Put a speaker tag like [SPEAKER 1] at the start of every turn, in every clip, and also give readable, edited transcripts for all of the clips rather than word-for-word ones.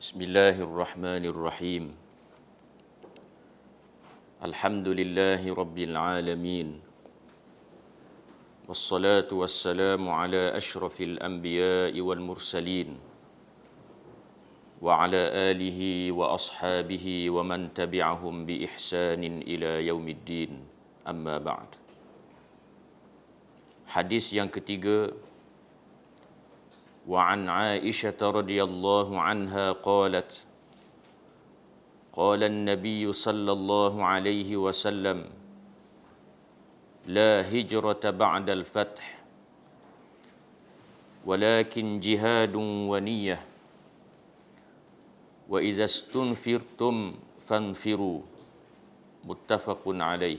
[SPEAKER 1] Bismillahirrahmanirrahim. Alhamdulillahi rabbil alamin. Wassalatu wassalamu ala ashrafil anbiya'i wal mursalin wa ala alihi wa ashabihi wa man tabi'ahum bi ihsanin ila yaumiddin. Amma ba'd. Hadis yang ketiga, wa an Aisyah radhiyallahu anha qalat qala an-nabiy sallallahu alaihi wasallam la hijrata ba'da al-fath walakin jihadun wa niyyah wa idza istunfirtum fanfiru, muttafaqun alaih.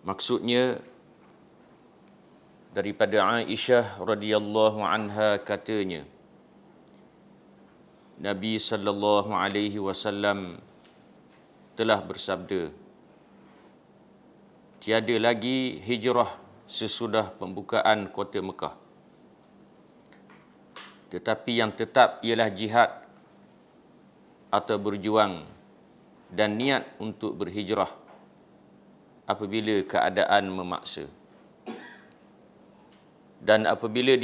[SPEAKER 1] Maksudnya daripada Aisyah radhiyallahu anha katanya, Nabi sallallahu alaihi wasallam telah bersabda, tiada lagi hijrah sesudah pembukaan kota Mekah. Tetapi yang tetap ialah jihad atau berjuang dan niat untuk berhijrah apabila keadaan memaksa. Dan apabila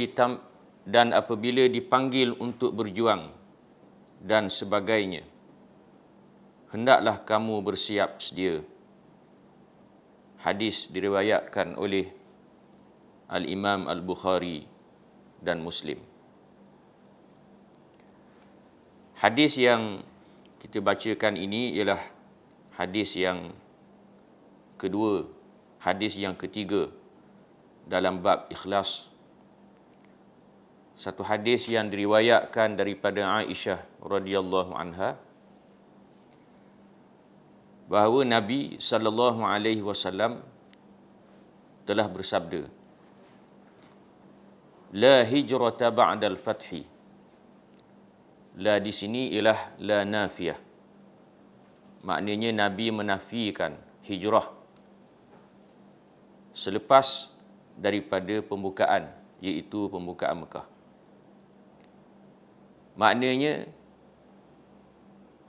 [SPEAKER 1] dipanggil untuk berjuang dan sebagainya, hendaklah kamu bersiap sedia. Hadis diriwayatkan oleh Al-Imam Al-Bukhari dan Muslim. Hadis yang kita bacakan ini ialah hadis yang kedua, hadis yang ketiga dalam bab ikhlas. Satu hadis yang diriwayatkan daripada Aisyah radhiyallahu anha bahawa Nabi sallallahu alaihi wasallam telah bersabda, la hijrata ba'da al-fathi. La di sini ialah la nafiyah. Maknanya Nabi menafikan hijrah selepas daripada pembukaan, iaitu pembukaan Mekah. Maknanya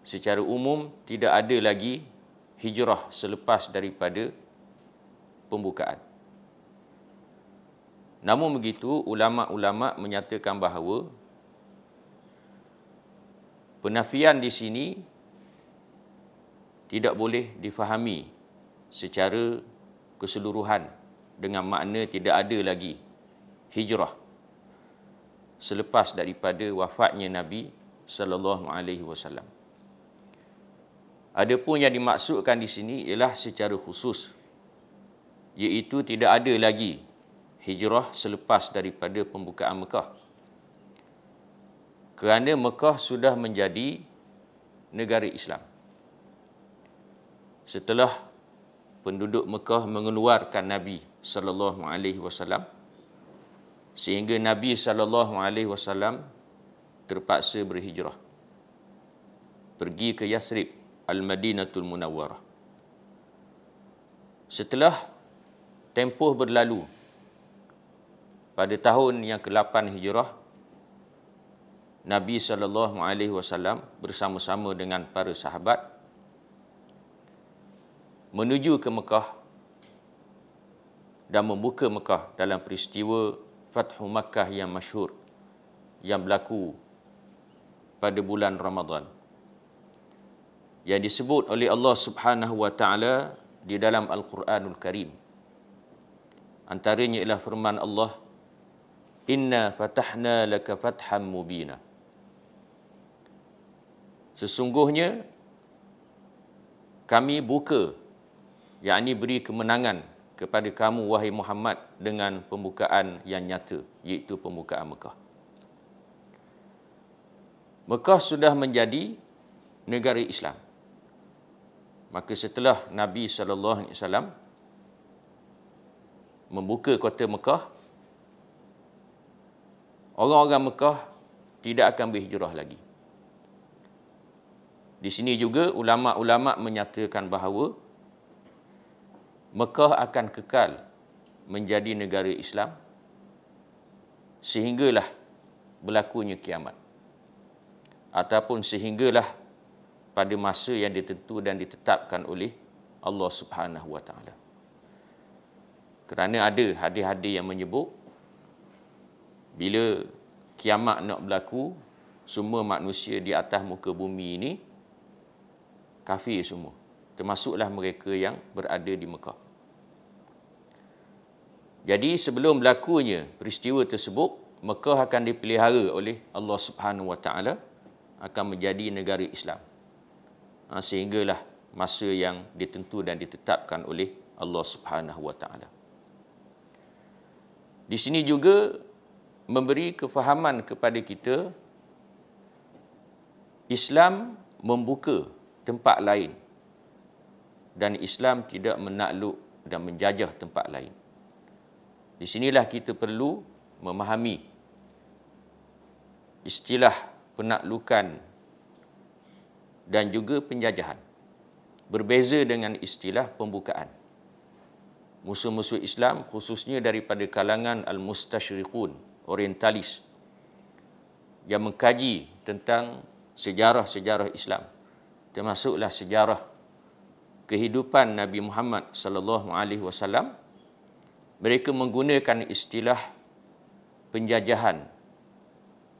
[SPEAKER 1] secara umum tidak ada lagi hijrah selepas daripada pembukaan. Namun begitu, ulama-ulama menyatakan bahawa penafian di sini tidak boleh difahami secara keseluruhan dengan makna tidak ada lagi hijrah selepas daripada wafatnya Nabi sallallahu alaihi wasallam. Adapun yang dimaksudkan di sini ialah secara khusus, iaitu tidak ada lagi hijrah selepas daripada pembukaan Mekah. Kerana Mekah sudah menjadi negara Islam. Setelah penduduk Mekah mengeluarkan Nabi sallallahu alaihi wasallam, sehingga Nabi sallallahu alaihi wasallam terpaksa berhijrah pergi ke Yathrib, Al-Madinatul Munawwarah. Setelah tempoh berlalu, pada tahun yang ke-8 Hijrah, Nabi sallallahu alaihi wasallam bersama-sama dengan para sahabat menuju ke Mekah dan membuka Mekah dalam peristiwa Fathu Makkah yang masyhur yang berlaku pada bulan Ramadan, yang disebut oleh Allah Subhanahu wa taala di dalam Al-Quranul Karim. Antaranya ialah firman Allah, inna fatahna laka fatham mubina. Sesungguhnya kami buka, yakni beri kemenangan kepada kamu wahai Muhammad dengan pembukaan yang nyata, iaitu pembukaan Mekah. Mekah sudah menjadi negara Islam. Maka setelah Nabi sallallahu alaihi wasallam membuka kota Mekah, orang-orang Mekah tidak akan berhijrah lagi. Di sini juga ulama-ulama menyatakan bahawa Mekah akan kekal menjadi negara Islam sehinggalah berlakunya kiamat. ataupun sehinggalah pada masa yang ditentu dan ditetapkan oleh Allah Subhanahu wa taala. Kerana ada hadis-hadis yang menyebut bila kiamat nak berlaku, semua manusia di atas muka bumi ini kafir semua, termasuklah mereka yang berada di Mekah. Jadi sebelum berlakunya peristiwa tersebut, Mekah akan dipelihara oleh Allah Subhanahu wa taala, akan menjadi negara Islam. Sehinggalah masa yang ditentu dan ditetapkan oleh Allah Subhanahu wa taala. Di sini juga memberi kefahaman kepada kita, Islam membuka tempat lain dan Islam tidak menakluk dan menjajah tempat lain. Di sinilah kita perlu memahami istilah penaklukan dan juga penjajahan. Berbeza dengan istilah pembukaan. Musuh-musuh Islam, khususnya daripada kalangan al-mustasyriqun, orientalis, yang mengkaji tentang sejarah-sejarah Islam, termasuklah sejarah kehidupan Nabi Muhammad sallallahu alaihi wasallam, mereka menggunakan istilah penjajahan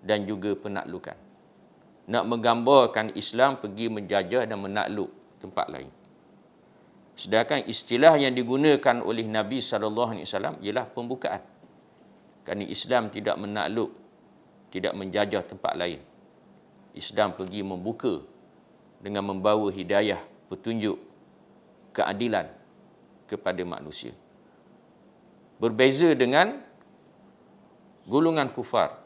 [SPEAKER 1] dan juga penaklukan. Nak menggambarkan Islam pergi menjajah dan menakluk tempat lain. Sedangkan istilah yang digunakan oleh Nabi sallallahu alaihi wasallam ialah pembukaan. Kerana Islam tidak menakluk, tidak menjajah tempat lain. Islam pergi membuka dengan membawa hidayah, petunjuk, keadilan kepada manusia. Berbeza dengan golongan kufar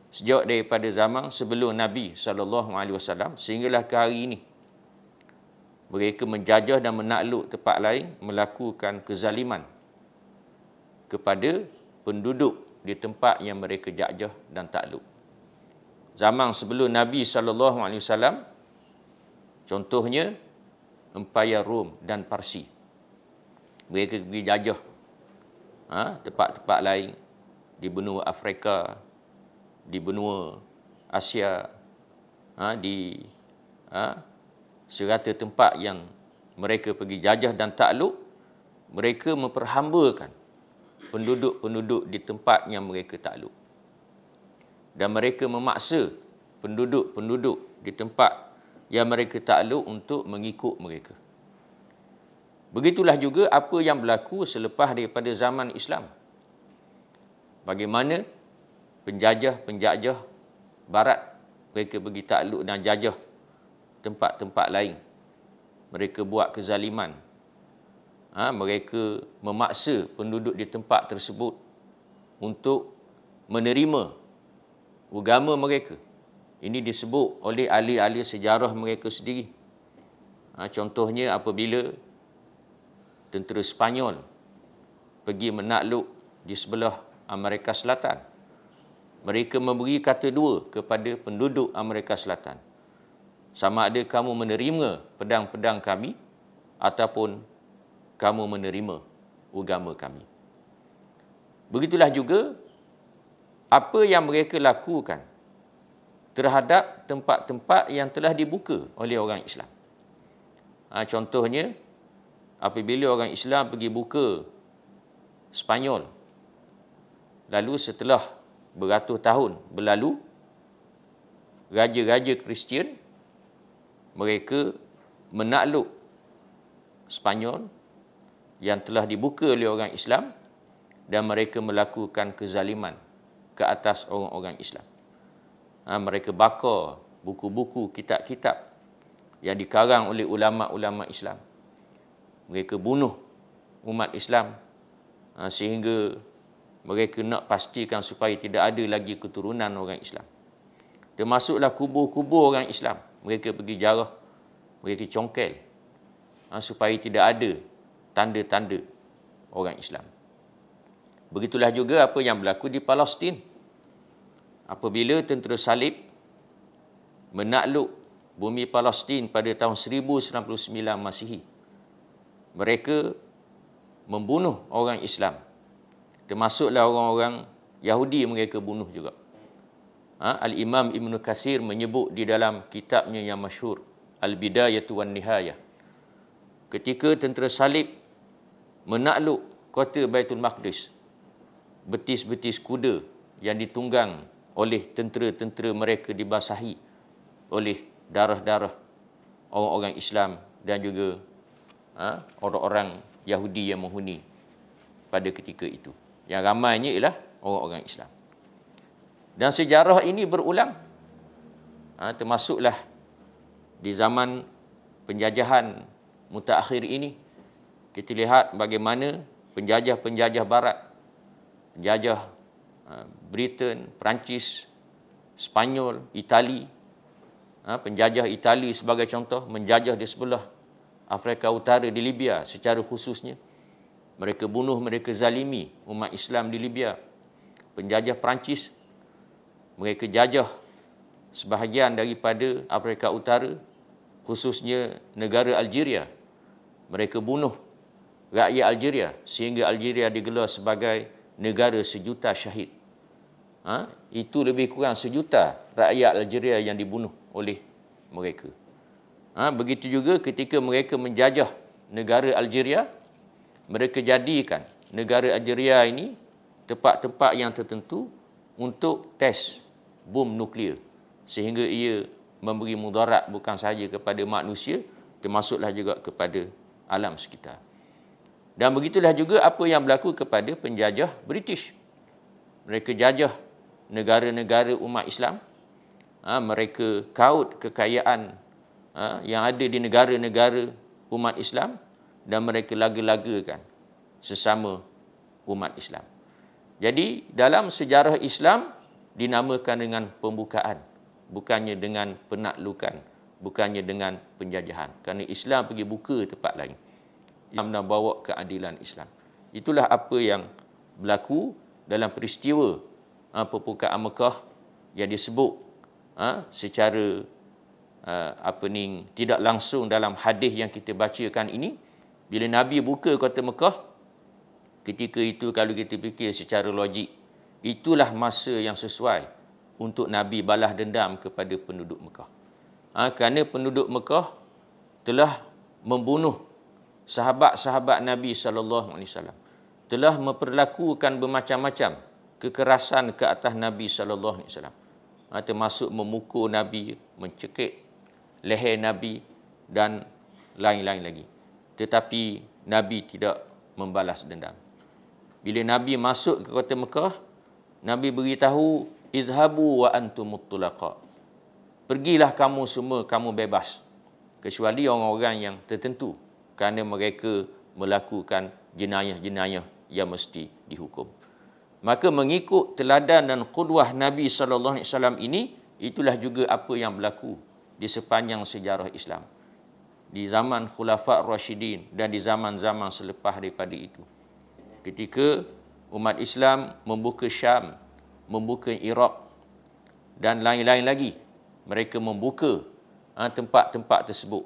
[SPEAKER 1] sejak daripada zaman sebelum Nabi SAW sehinggalah ke hari ini. Mereka menjajah dan menakluk tempat lain, melakukan kezaliman kepada penduduk di tempat yang mereka jajah dan takluk. Zaman sebelum Nabi SAW, contohnya Empayar Rom dan Parsi. Mereka pergi jajah tempat-tempat lain di benua Afrika, di benua Asia, di serata tempat yang mereka pergi jajah dan takluk, mereka memperhambakan penduduk-penduduk di tempat yang mereka takluk. Dan mereka memaksa penduduk-penduduk di tempat yang mereka takluk untuk mengikut mereka. Begitulah juga apa yang berlaku selepas daripada zaman Islam. Bagaimana penjajah-penjajah barat mereka pergi takluk dan jajah tempat-tempat lain. Mereka buat kezaliman. Mereka memaksa penduduk di tempat tersebut untuk menerima agama mereka. Ini disebut oleh ahli-ahli sejarah mereka sendiri. Contohnya apabila tentera Sepanyol pergi menakluk di sebelah Amerika Selatan, mereka memberi kata dua kepada penduduk Amerika Selatan. Sama ada kamu menerima pedang-pedang kami ataupun kamu menerima agama kami. Begitulah juga apa yang mereka lakukan terhadap tempat-tempat yang telah dibuka oleh orang Islam. Contohnya, apabila orang Islam pergi buka Sepanyol, lalu setelah beratus tahun berlalu, raja-raja Kristian mereka menakluk Sepanyol yang telah dibuka oleh orang Islam dan mereka melakukan kezaliman ke atas orang-orang Islam. Mereka bakar buku-buku, kitab-kitab yang dikarang oleh ulama-ulama Islam. Mereka bunuh umat Islam sehingga mereka nak pastikan supaya tidak ada lagi keturunan orang Islam. Termasuklah kubur-kubur orang Islam. Mereka pergi jarah, mereka congkel supaya tidak ada tanda-tanda orang Islam. Begitulah juga apa yang berlaku di Palestin. Apabila tentera Salib menakluk bumi Palestin pada tahun 1099 Masihi, mereka membunuh orang Islam. Termasuklah orang-orang Yahudi mereka bunuh juga. Al-Imam Ibn Katsir menyebut di dalam kitabnya yang masyhur Al-Bidayatu wan Nihayah, ketika tentera salib menakluk kota Baitul Maqdis, betis-betis kuda yang ditunggang oleh tentera-tentera mereka dibasahi oleh darah-darah orang-orang Islam dan juga orang-orang Yahudi yang menghuni pada ketika itu. Yang ramainya ialah orang-orang Islam. Dan sejarah ini berulang. Termasuklah di zaman penjajahan mutaakhir ini, kita lihat bagaimana penjajah-penjajah barat, penjajah Britain, Perancis, Spanyol, Itali, penjajah Itali sebagai contoh, menjajah di sebelah Afrika Utara di Libya secara khususnya. Mereka bunuh, mereka zalimi umat Islam di Libya. Penjajah Perancis, mereka jajah sebahagian daripada Afrika Utara, khususnya negara Algeria. Mereka bunuh rakyat Algeria sehingga Algeria digelar sebagai negara sejuta syahid. Itu lebih kurang sejuta rakyat Algeria yang dibunuh oleh mereka. Begitu juga ketika mereka menjajah negara Algeria, mereka jadikan negara Algeria ini tempat-tempat yang tertentu untuk test bom nuklear, sehingga ia memberi mudarat bukan sahaja kepada manusia, termasuklah juga kepada alam sekitar. Dan begitulah juga apa yang berlaku kepada penjajah British. Mereka jajah negara-negara umat Islam. Mereka kaut kekayaan yang ada di negara-negara umat Islam dan mereka laga-lagakan sesama umat Islam. Jadi dalam sejarah Islam dinamakan dengan pembukaan, bukannya dengan penaklukan, bukannya dengan penjajahan. Kerana Islam pergi buka tempat lain. Islam nak bawa keadilan Islam. Itulah apa yang berlaku dalam peristiwa pembukaan Mekah yang disebut secara tidak langsung dalam hadis yang kita bacakan ini. Bila Nabi buka kota Mekah, ketika itu kalau kita fikir secara logik, itulah masa yang sesuai untuk Nabi balas dendam kepada penduduk Mekah. Kerana penduduk Mekah telah membunuh sahabat-sahabat Nabi SAW, telah memperlakukan bermacam-macam kekerasan ke atas Nabi SAW, termasuk memukul Nabi, mencekik leher Nabi dan lain-lain lagi. Tetapi Nabi tidak membalas dendam. Bila Nabi masuk ke kota Mekah, Nabi beritahu, izhabu wa antumut tulaqa. Pergilah kamu semua, kamu bebas. Kecuali orang-orang yang tertentu, kerana mereka melakukan jenayah-jenayah yang mesti dihukum. Maka mengikut teladan dan qudwah Nabi SAW ini, itulah juga apa yang berlaku di sepanjang sejarah Islam. Di zaman Khulafa' Rashidin dan di zaman-zaman selepas daripada itu. Ketika umat Islam membuka Syam, membuka Iraq dan lain-lain lagi, mereka membuka tempat-tempat tersebut.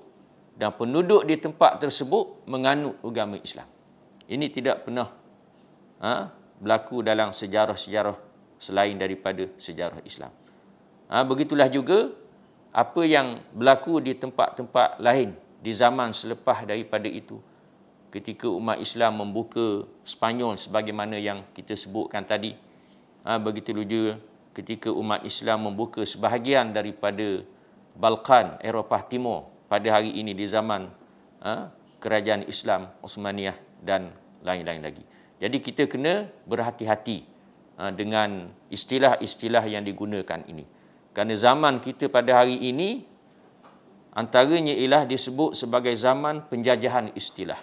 [SPEAKER 1] Dan penduduk di tempat tersebut menganut agama Islam. Ini tidak pernah berlaku dalam sejarah-sejarah selain daripada sejarah Islam. Begitulah juga apa yang berlaku di tempat-tempat lain di zaman selepas daripada itu. Ketika umat Islam membuka Spanyol sebagaimana yang kita sebutkan tadi. Begitu juga ketika umat Islam membuka sebahagian daripada Balkan, Eropah Timur pada hari ini di zaman kerajaan Islam Osmaniyah dan lain-lain lagi. Jadi kita kena berhati-hati dengan istilah-istilah yang digunakan ini. Kerana zaman kita pada hari ini antaranya ialah disebut sebagai zaman penjajahan istilah.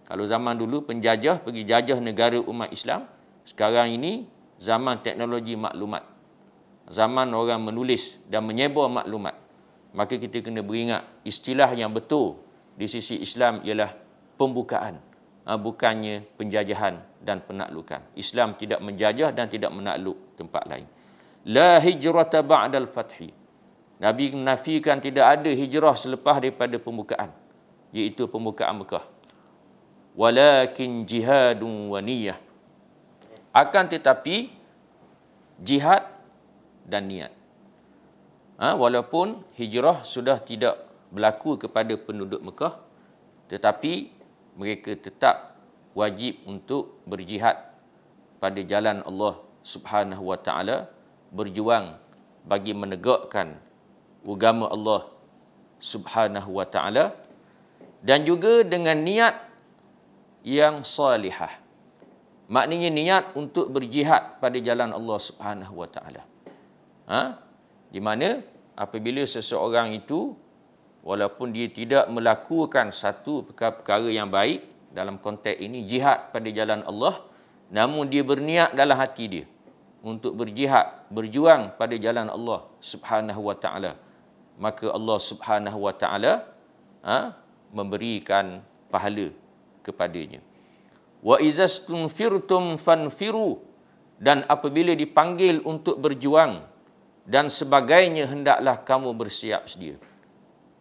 [SPEAKER 1] Kalau zaman dulu penjajah pergi jajah negara umat Islam, sekarang ini zaman teknologi maklumat. Zaman orang menulis dan menyebar maklumat. Maka kita kena beringat istilah yang betul di sisi Islam ialah pembukaan, bukannya penjajahan dan penaklukan. Islam tidak menjajah dan tidak menakluk tempat lain. La hijrata ba'dal fathi. Nabi menafikan tidak ada hijrah selepas daripada pembukaan, iaitu pembukaan Mekah. Walakin jihadun wa niyyah. Akan tetapi jihad dan niat. Walaupun hijrah sudah tidak berlaku kepada penduduk Mekah, tetapi mereka tetap wajib untuk berjihad pada jalan Allah Subhanahu wa taala, berjuang bagi menegakkan agama Allah Subhanahu wa taala, dan juga dengan niat yang salihah. Maknanya niat untuk berjihad pada jalan Allah Subhanahu wa taala. Di mana apabila seseorang itu walaupun dia tidak melakukan satu perkara yang baik, dalam konteks ini jihad pada jalan Allah, namun dia berniat dalam hati dia untuk berjihad, berjuang pada jalan Allah Subhanahu wa taala, maka Allah Subhanahu wa taala memberikan pahala kepadanya. Wa izastunfirtum fanfiru, dan apabila dipanggil untuk berjuang dan sebagainya, hendaklah kamu bersiap sedia.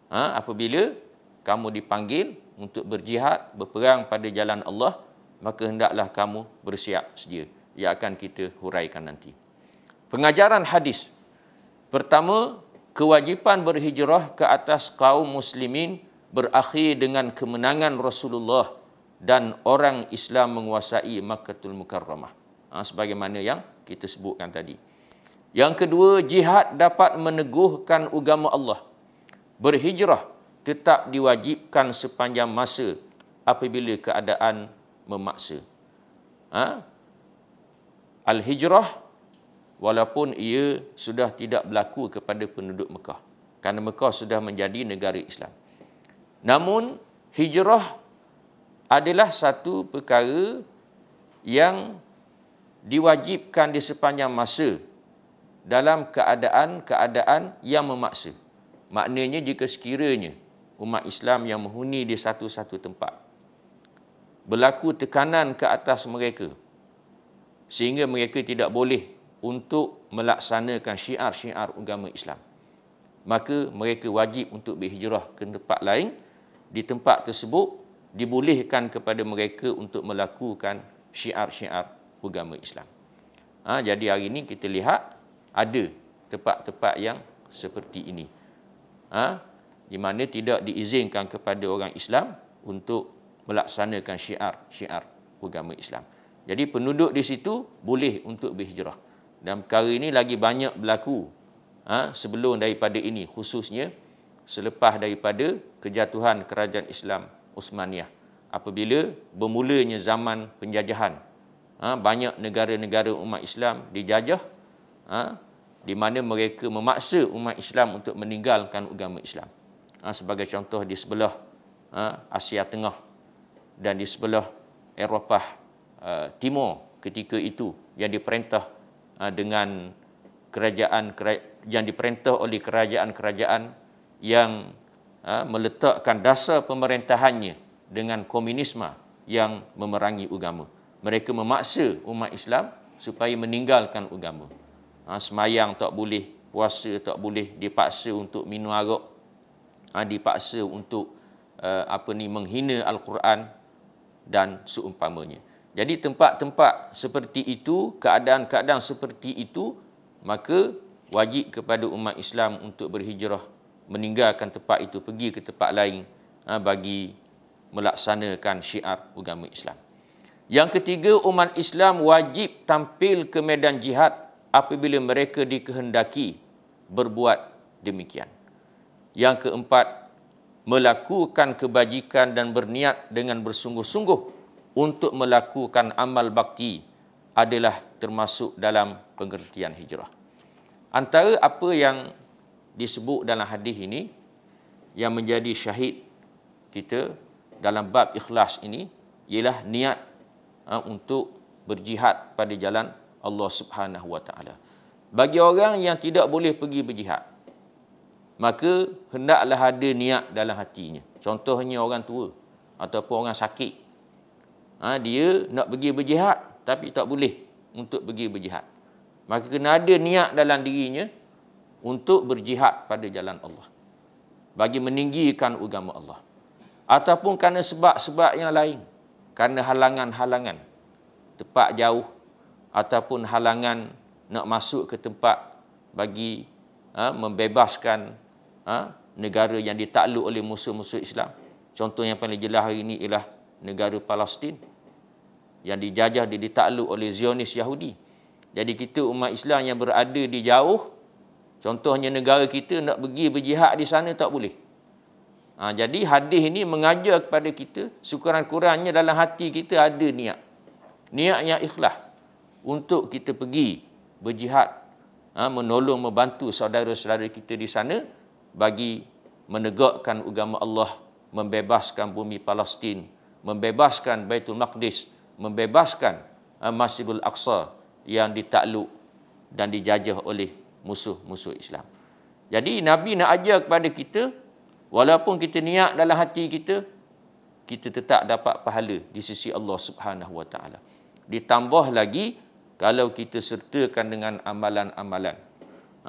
[SPEAKER 1] Apabila kamu dipanggil untuk berjihad, berperang pada jalan Allah, maka hendaklah kamu bersiap sedia. Ia akan kita huraikan nanti. Pengajaran hadis. Pertama, kewajipan berhijrah ke atas kaum muslimin berakhir dengan kemenangan Rasulullah dan orang Islam menguasai Makkahul Mukarramah. Sebagaimana yang kita sebutkan tadi. Yang kedua, jihad dapat meneguhkan agama Allah. Berhijrah tetap diwajibkan sepanjang masa apabila keadaan memaksa. Al-hijrah walaupun ia sudah tidak berlaku kepada penduduk Mekah, kerana Mekah sudah menjadi negara Islam. Namun hijrah adalah satu perkara yang diwajibkan di sepanjang masa dalam keadaan-keadaan yang memaksa. Maknanya jika sekiranya umat Islam yang menghuni di satu-satu tempat, berlaku tekanan ke atas mereka sehingga mereka tidak boleh untuk melaksanakan syiar-syiar agama Islam, maka mereka wajib untuk berhijrah ke tempat lain. Di tempat tersebut dibolehkan kepada mereka untuk melakukan syiar-syiar agama Islam. Jadi hari ini kita lihat ada tempat-tempat yang seperti ini, di mana tidak diizinkan kepada orang Islam untuk melaksanakan syiar-syiar agama Islam. Jadi penduduk di situ boleh untuk berhijrah. Dan perkara ini lagi banyak berlaku sebelum daripada ini, khususnya selepas daripada kejatuhan kerajaan Islam Uthmaniyah. Apabila bermulanya zaman penjajahan, banyak negara-negara umat Islam dijajah, di mana mereka memaksa umat Islam untuk meninggalkan agama Islam. Sebagai contoh di sebelah Asia Tengah dan di sebelah Eropah Timur ketika itu, yang diperintah dengan kerajaan yang diperintah oleh kerajaan-kerajaan yang meletakkan dasar pemerintahannya dengan komunisme yang memerangi agama. Mereka memaksa umat Islam supaya meninggalkan agama. Semayang tak boleh, puasa tak boleh, dipaksa untuk minum arak, dipaksa untuk menghina Al-Quran dan seumpamanya. Jadi tempat-tempat seperti itu, keadaan-keadaan seperti itu, maka wajib kepada umat Islam untuk berhijrah, meninggalkan tempat itu, pergi ke tempat lain bagi melaksanakan syiar agama Islam. Yang ketiga, umat Islam wajib tampil ke medan jihad apabila mereka dikehendaki berbuat demikian. Yang keempat, melakukan kebajikan dan berniat dengan bersungguh-sungguh untuk melakukan amal bakti adalah termasuk dalam pengertian hijrah. Antara apa yang disebut dalam hadis ini yang menjadi syahid kita dalam bab ikhlas ini ialah niat untuk berjihad pada jalan Allah Subhanahu wa taala. Bagi orang yang tidak boleh pergi berjihad, maka hendaklah ada niat dalam hatinya. Contohnya orang tua ataupun orang sakit. Dia nak pergi berjihad tapi tak boleh untuk pergi berjihad. Maka kena ada niat dalam dirinya untuk berjihad pada jalan Allah, bagi meninggikan agama Allah. Ataupun kerana sebab-sebab yang lain, kerana halangan-halangan, tempat jauh ataupun halangan nak masuk ke tempat bagi membebaskan negara yang ditakluk oleh musuh-musuh Islam. Contoh yang paling jelas hari ini ialah negara Palestin yang dijajah, ditakluk oleh Zionis Yahudi. Jadi kita umat Islam yang berada di jauh, contohnya negara kita nak pergi berjihad di sana tak boleh. Jadi hadis ini mengajar kepada kita, sekurang-kurangnya dalam hati kita ada niat yang ikhlas untuk kita pergi berjihad, menolong, membantu saudara-saudara kita di sana bagi menegakkan agama Allah, membebaskan bumi Palestin, membebaskan Baitul Maqdis, membebaskan Masjidul Aqsa yang ditakluk dan dijajah oleh musuh-musuh Islam. Jadi Nabi nak ajar kepada kita, walaupun kita niat dalam hati kita, kita tetap dapat pahala di sisi Allah Subhanahu Wa Taala. Ditambah lagi kalau kita sertakan dengan amalan-amalan.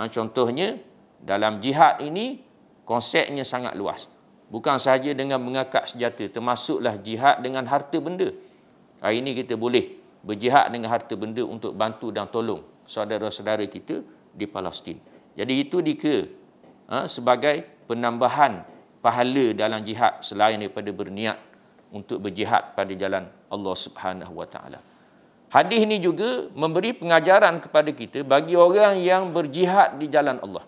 [SPEAKER 1] Contohnya dalam jihad ini konsepnya sangat luas. Bukan sahaja dengan mengangkat senjata, termasuklah jihad dengan harta benda. Hari ini kita boleh berjihad dengan harta benda untuk bantu dan tolong saudara-saudara kita di Palestin. Jadi itu sebagai penambahan pahala dalam jihad selain daripada berniat untuk berjihad pada jalan Allah Subhanahu Wa Taala. Hadis ini juga memberi pengajaran kepada kita bagi orang yang berjihad di jalan Allah.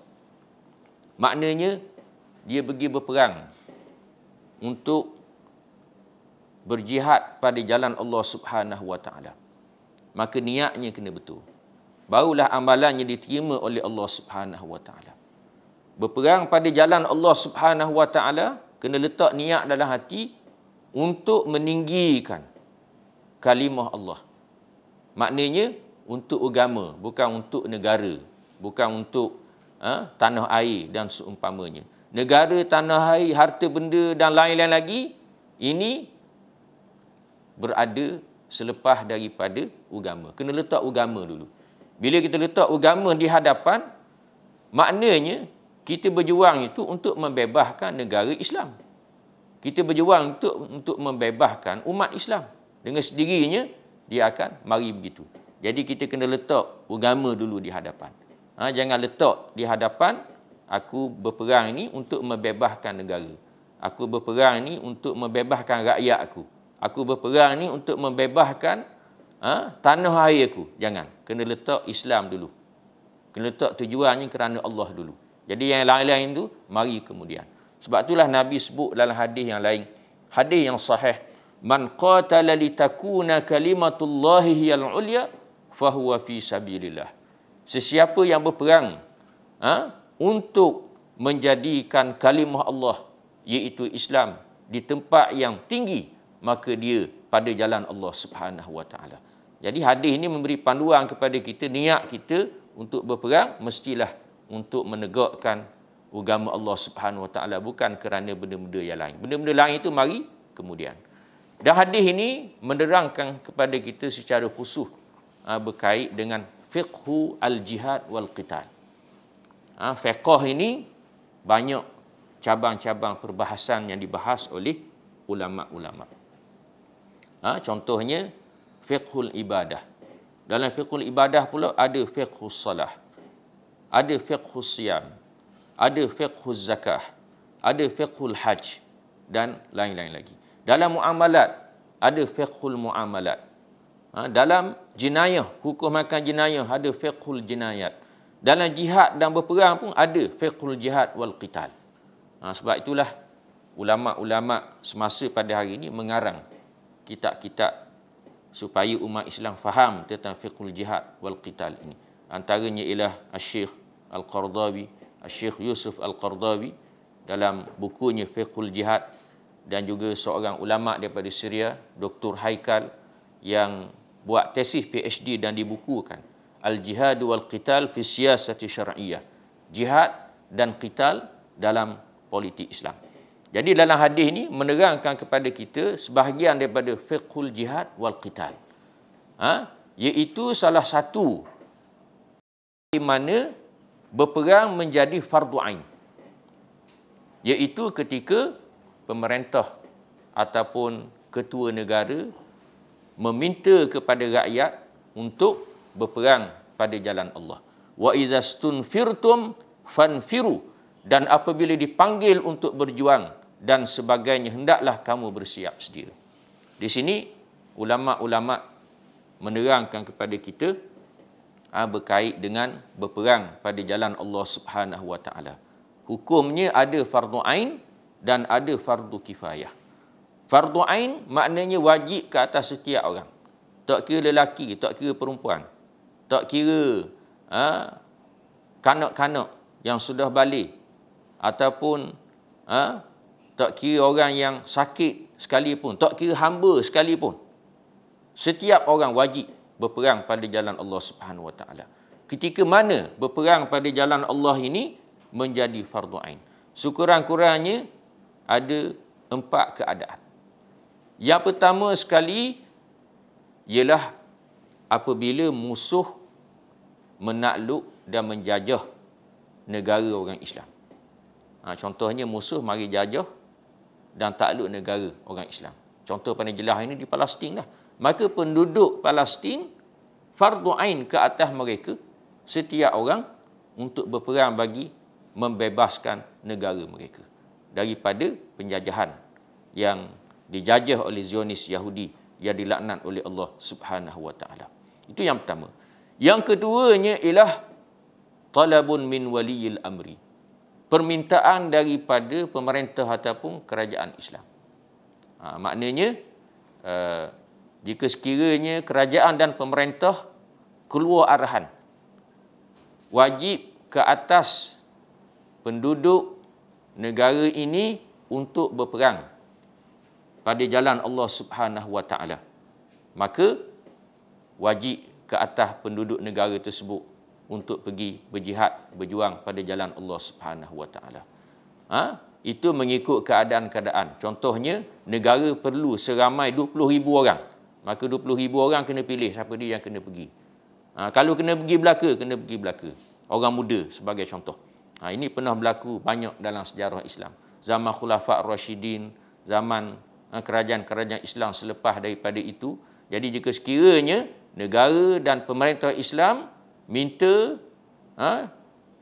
[SPEAKER 1] Maknanya dia pergi berperang untuk berjihad pada jalan Allah Subhanahu Wa Taala. Maka niatnya kena betul. Barulah amalannya diterima oleh Allah Subhanahu Wa Taala. Berperang pada jalan Allah Subhanahu Wa Taala kena letak niat dalam hati untuk meninggikan kalimah Allah. Maknanya untuk agama, bukan untuk negara, bukan untuk tanah air dan seumpamanya. Negara, tanah air, harta benda dan lain-lain lagi, ini berada selepas daripada agama. Kena letak agama dulu. Bila kita letak agama di hadapan, maknanya kita berjuang itu untuk membebaskan negara Islam. Kita berjuang untuk membebaskan umat Islam. Dengan sendirinya, dia akan mari begitu. Jadi kita kena letak agama dulu di hadapan. Jangan letak di hadapan, aku berperang ini untuk membebaskan negara. Aku berperang ini untuk membebaskan rakyat aku. Aku berperang ini untuk membebaskan tanah air aku. Jangan. Kena letak Islam dulu. Kena letak tujuannya kerana Allah dulu. Jadi yang lain-lain itu, mari kemudian. Sebab itulah Nabi sebut dalam hadis yang lain. Hadis yang sahih. Man qatala litakuna kalimatullahi hiyal ulya, fahuwa fi sabilillah. Sesiapa yang berperang untuk menjadikan kalimah Allah, iaitu Islam, di tempat yang tinggi, maka dia pada jalan Allah Subhanahu Wa Taala. Jadi hadis ini memberi panduan kepada kita, niat kita untuk berperang mestilah untuk menegakkan agama Allah Subhanahu Wa Taala, bukan kerana benda-benda yang lain. Benda-benda lain itu mari kemudian. Dan hadis ini menerangkan kepada kita secara khusus berkait dengan fiqhu al-jihad wal qital. Fiqh ini banyak cabang-cabang perbahasan yang dibahas oleh ulama-ulama. Contohnya fiqhul ibadah. Dalam fiqhul ibadah pula ada fiqhus salah, ada fiqhus siyam, ada fiqhus zakah, ada fiqhul hajj dan lain-lain lagi. Dalam muamalat ada fiqhul muamalat. Dalam jinayah, hukum akan jinayah ada fiqhul jinayat. Dalam jihad dan berperang pun ada fiqhul jihad wal qital. Sebab itulah ulama-ulama semasa pada hari ini mengarang kitab-kitab supaya umat Islam faham tentang fiqhul jihad wal qital ini. Antaranya ialah Syekh Al-Qardawi, Syekh Yusuf Al-Qardawi dalam bukunya Fiqhul Jihad, dan juga seorang ulama daripada Syria, Dr. Haikal, yang buat tesis PhD dan dibukukan Al-Jihad wal Qital fi Siyasati Syar'iyyah. Jihad dan qital dalam politik Islam. Jadi dalam hadis ini menerangkan kepada kita sebahagian daripada fiqhul jihad wal qital. Iaitu salah satu di mana berperang menjadi fardu ain. Iaitu ketika pemerintah ataupun ketua negara meminta kepada rakyat untuk berperang pada jalan Allah. Wa izastunfirtum fanfiru, dan apabila dipanggil untuk berjuang dan sebagainya, hendaklah kamu bersiap sedia. Di sini ulama-ulama menerangkan kepada kita berkait dengan berperang pada jalan Allah Subhanahu wa taala. Hukumnya ada fardu ain dan ada fardu kifayah. Fardu ain maknanya wajib ke atas setiap orang. Tak kira lelaki, tak kira perempuan, tak kira kanak-kanak yang sudah balik, ataupun tak kira orang yang sakit sekalipun, tak kira hamba sekalipun. Setiap orang wajib berperang pada jalan Allah Subhanahu wa taala. Ketika mana berperang pada jalan Allah ini menjadi fardu ain? Sekurang-kurangnya ada 4 keadaan. Yang pertama sekali ialah apabila musuh menakluk dan menjajah negara orang Islam. Contohnya musuh mari jajah dan takluk negara orang Islam. Contoh paling jelas ini di Palestin lah. Maka penduduk Palestin fardu ain ke atas mereka, setiap orang, untuk berperang bagi membebaskan negara mereka daripada penjajahan yang dijajah oleh Zionis Yahudi yang dilaknat oleh Allah Subhanahu wa taala. Itu yang pertama. Yang keduanya ialah talabun min waliyil amri. Permintaan daripada pemerintah ataupun kerajaan Islam. Maknanya jika sekiranya kerajaan dan pemerintah keluar arahan, wajib ke atas penduduk negara ini untuk berperang pada jalan Allah Subhanahu wa taala, maka wajib ke atas penduduk negara tersebut untuk pergi berjihad, berjuang pada jalan Allah Subhanahu wa taala. Itu mengikut keadaan-keadaan. Contohnya, negara perlu seramai 20,000 orang. Maka 20,000 orang kena pilih siapa dia yang kena pergi. Kalau kena pergi Melaka, kena pergi Melaka. Orang muda sebagai contoh. Ini pernah berlaku banyak dalam sejarah Islam. Zaman Khulafa' Rashidin, zaman kerajaan-kerajaan Islam selepas daripada itu. Jadi jika sekiranya negara dan pemerintah Islam minta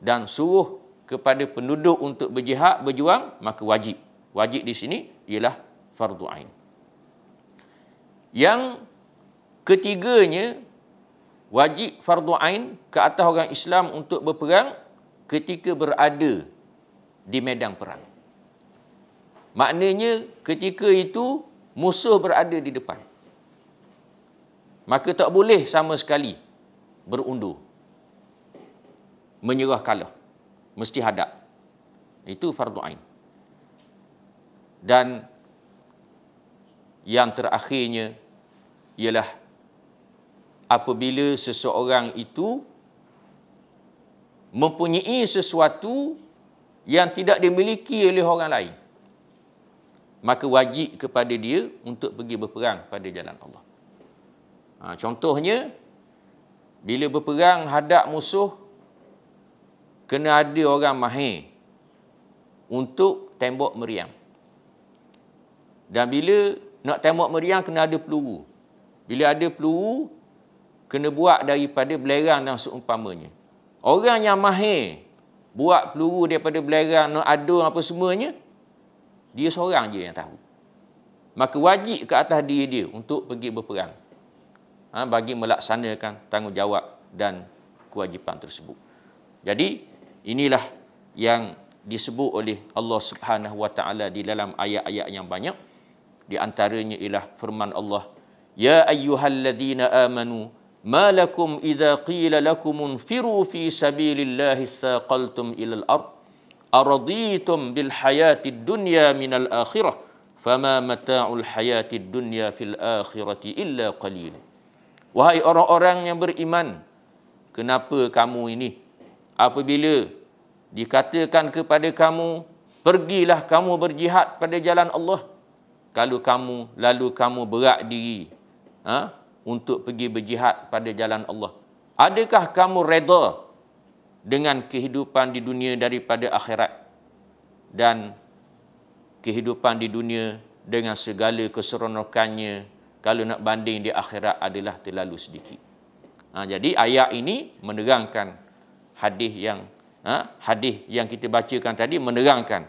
[SPEAKER 1] dan suruh kepada penduduk untuk berjihad, berjuang, maka wajib. Wajib di sini ialah fardu ain. Yang ketiganya, wajib fardu ain ke atas orang Islam untuk berperang ketika berada di medan perang. Maknanya ketika itu musuh berada di depan, maka tak boleh sama sekali berundur, menyerah kalah, mesti hadap. Itu fardu ain. Dan yang terakhirnya ialah apabila seseorang itu mempunyai sesuatu yang tidak dimiliki oleh orang lain, maka wajib kepada dia untuk pergi berperang pada jalan Allah. Contohnya, bila berperang hadap musuh, kena ada orang mahir untuk tembak meriam. Dan bila nak tembak meriam, kena ada peluru. Bila ada peluru, kena buat daripada belerang dan seumpamanya. Orang yang mahir buat peluru daripada belerang, nak adung apa semuanya, dia seorang je yang tahu. Maka wajib ke atas diri dia untuk pergi berperang, bagi melaksanakan tanggungjawab dan kewajipan tersebut. Jadi inilah yang disebut oleh Allah Subhanahu wa taala di dalam ayat-ayat yang banyak. Di antaranya ialah firman Allah, ya ayyuhalladzina amanu ma lakum idza qila lakum unfiru fi sabilillahi tsaqaltum ilal ard araditum bil hayatid dunya minal akhirah fama mata'ul hayatid dunya fil akhirati illa qalil. Wahai orang-orang yang beriman, kenapa kamu ini apabila dikatakan kepada kamu, pergilah kamu berjihad pada jalan Allah, lalu kamu berat diri untuk pergi berjihad pada jalan Allah, adakah kamu reda dengan kehidupan di dunia daripada akhirat, dan kehidupan di dunia dengan segala keseronokannya kalau nak banding di akhirat adalah terlalu sedikit. Jadi ayat ini menerangkan hadis yang hadis yang kita bacakan tadi menerangkan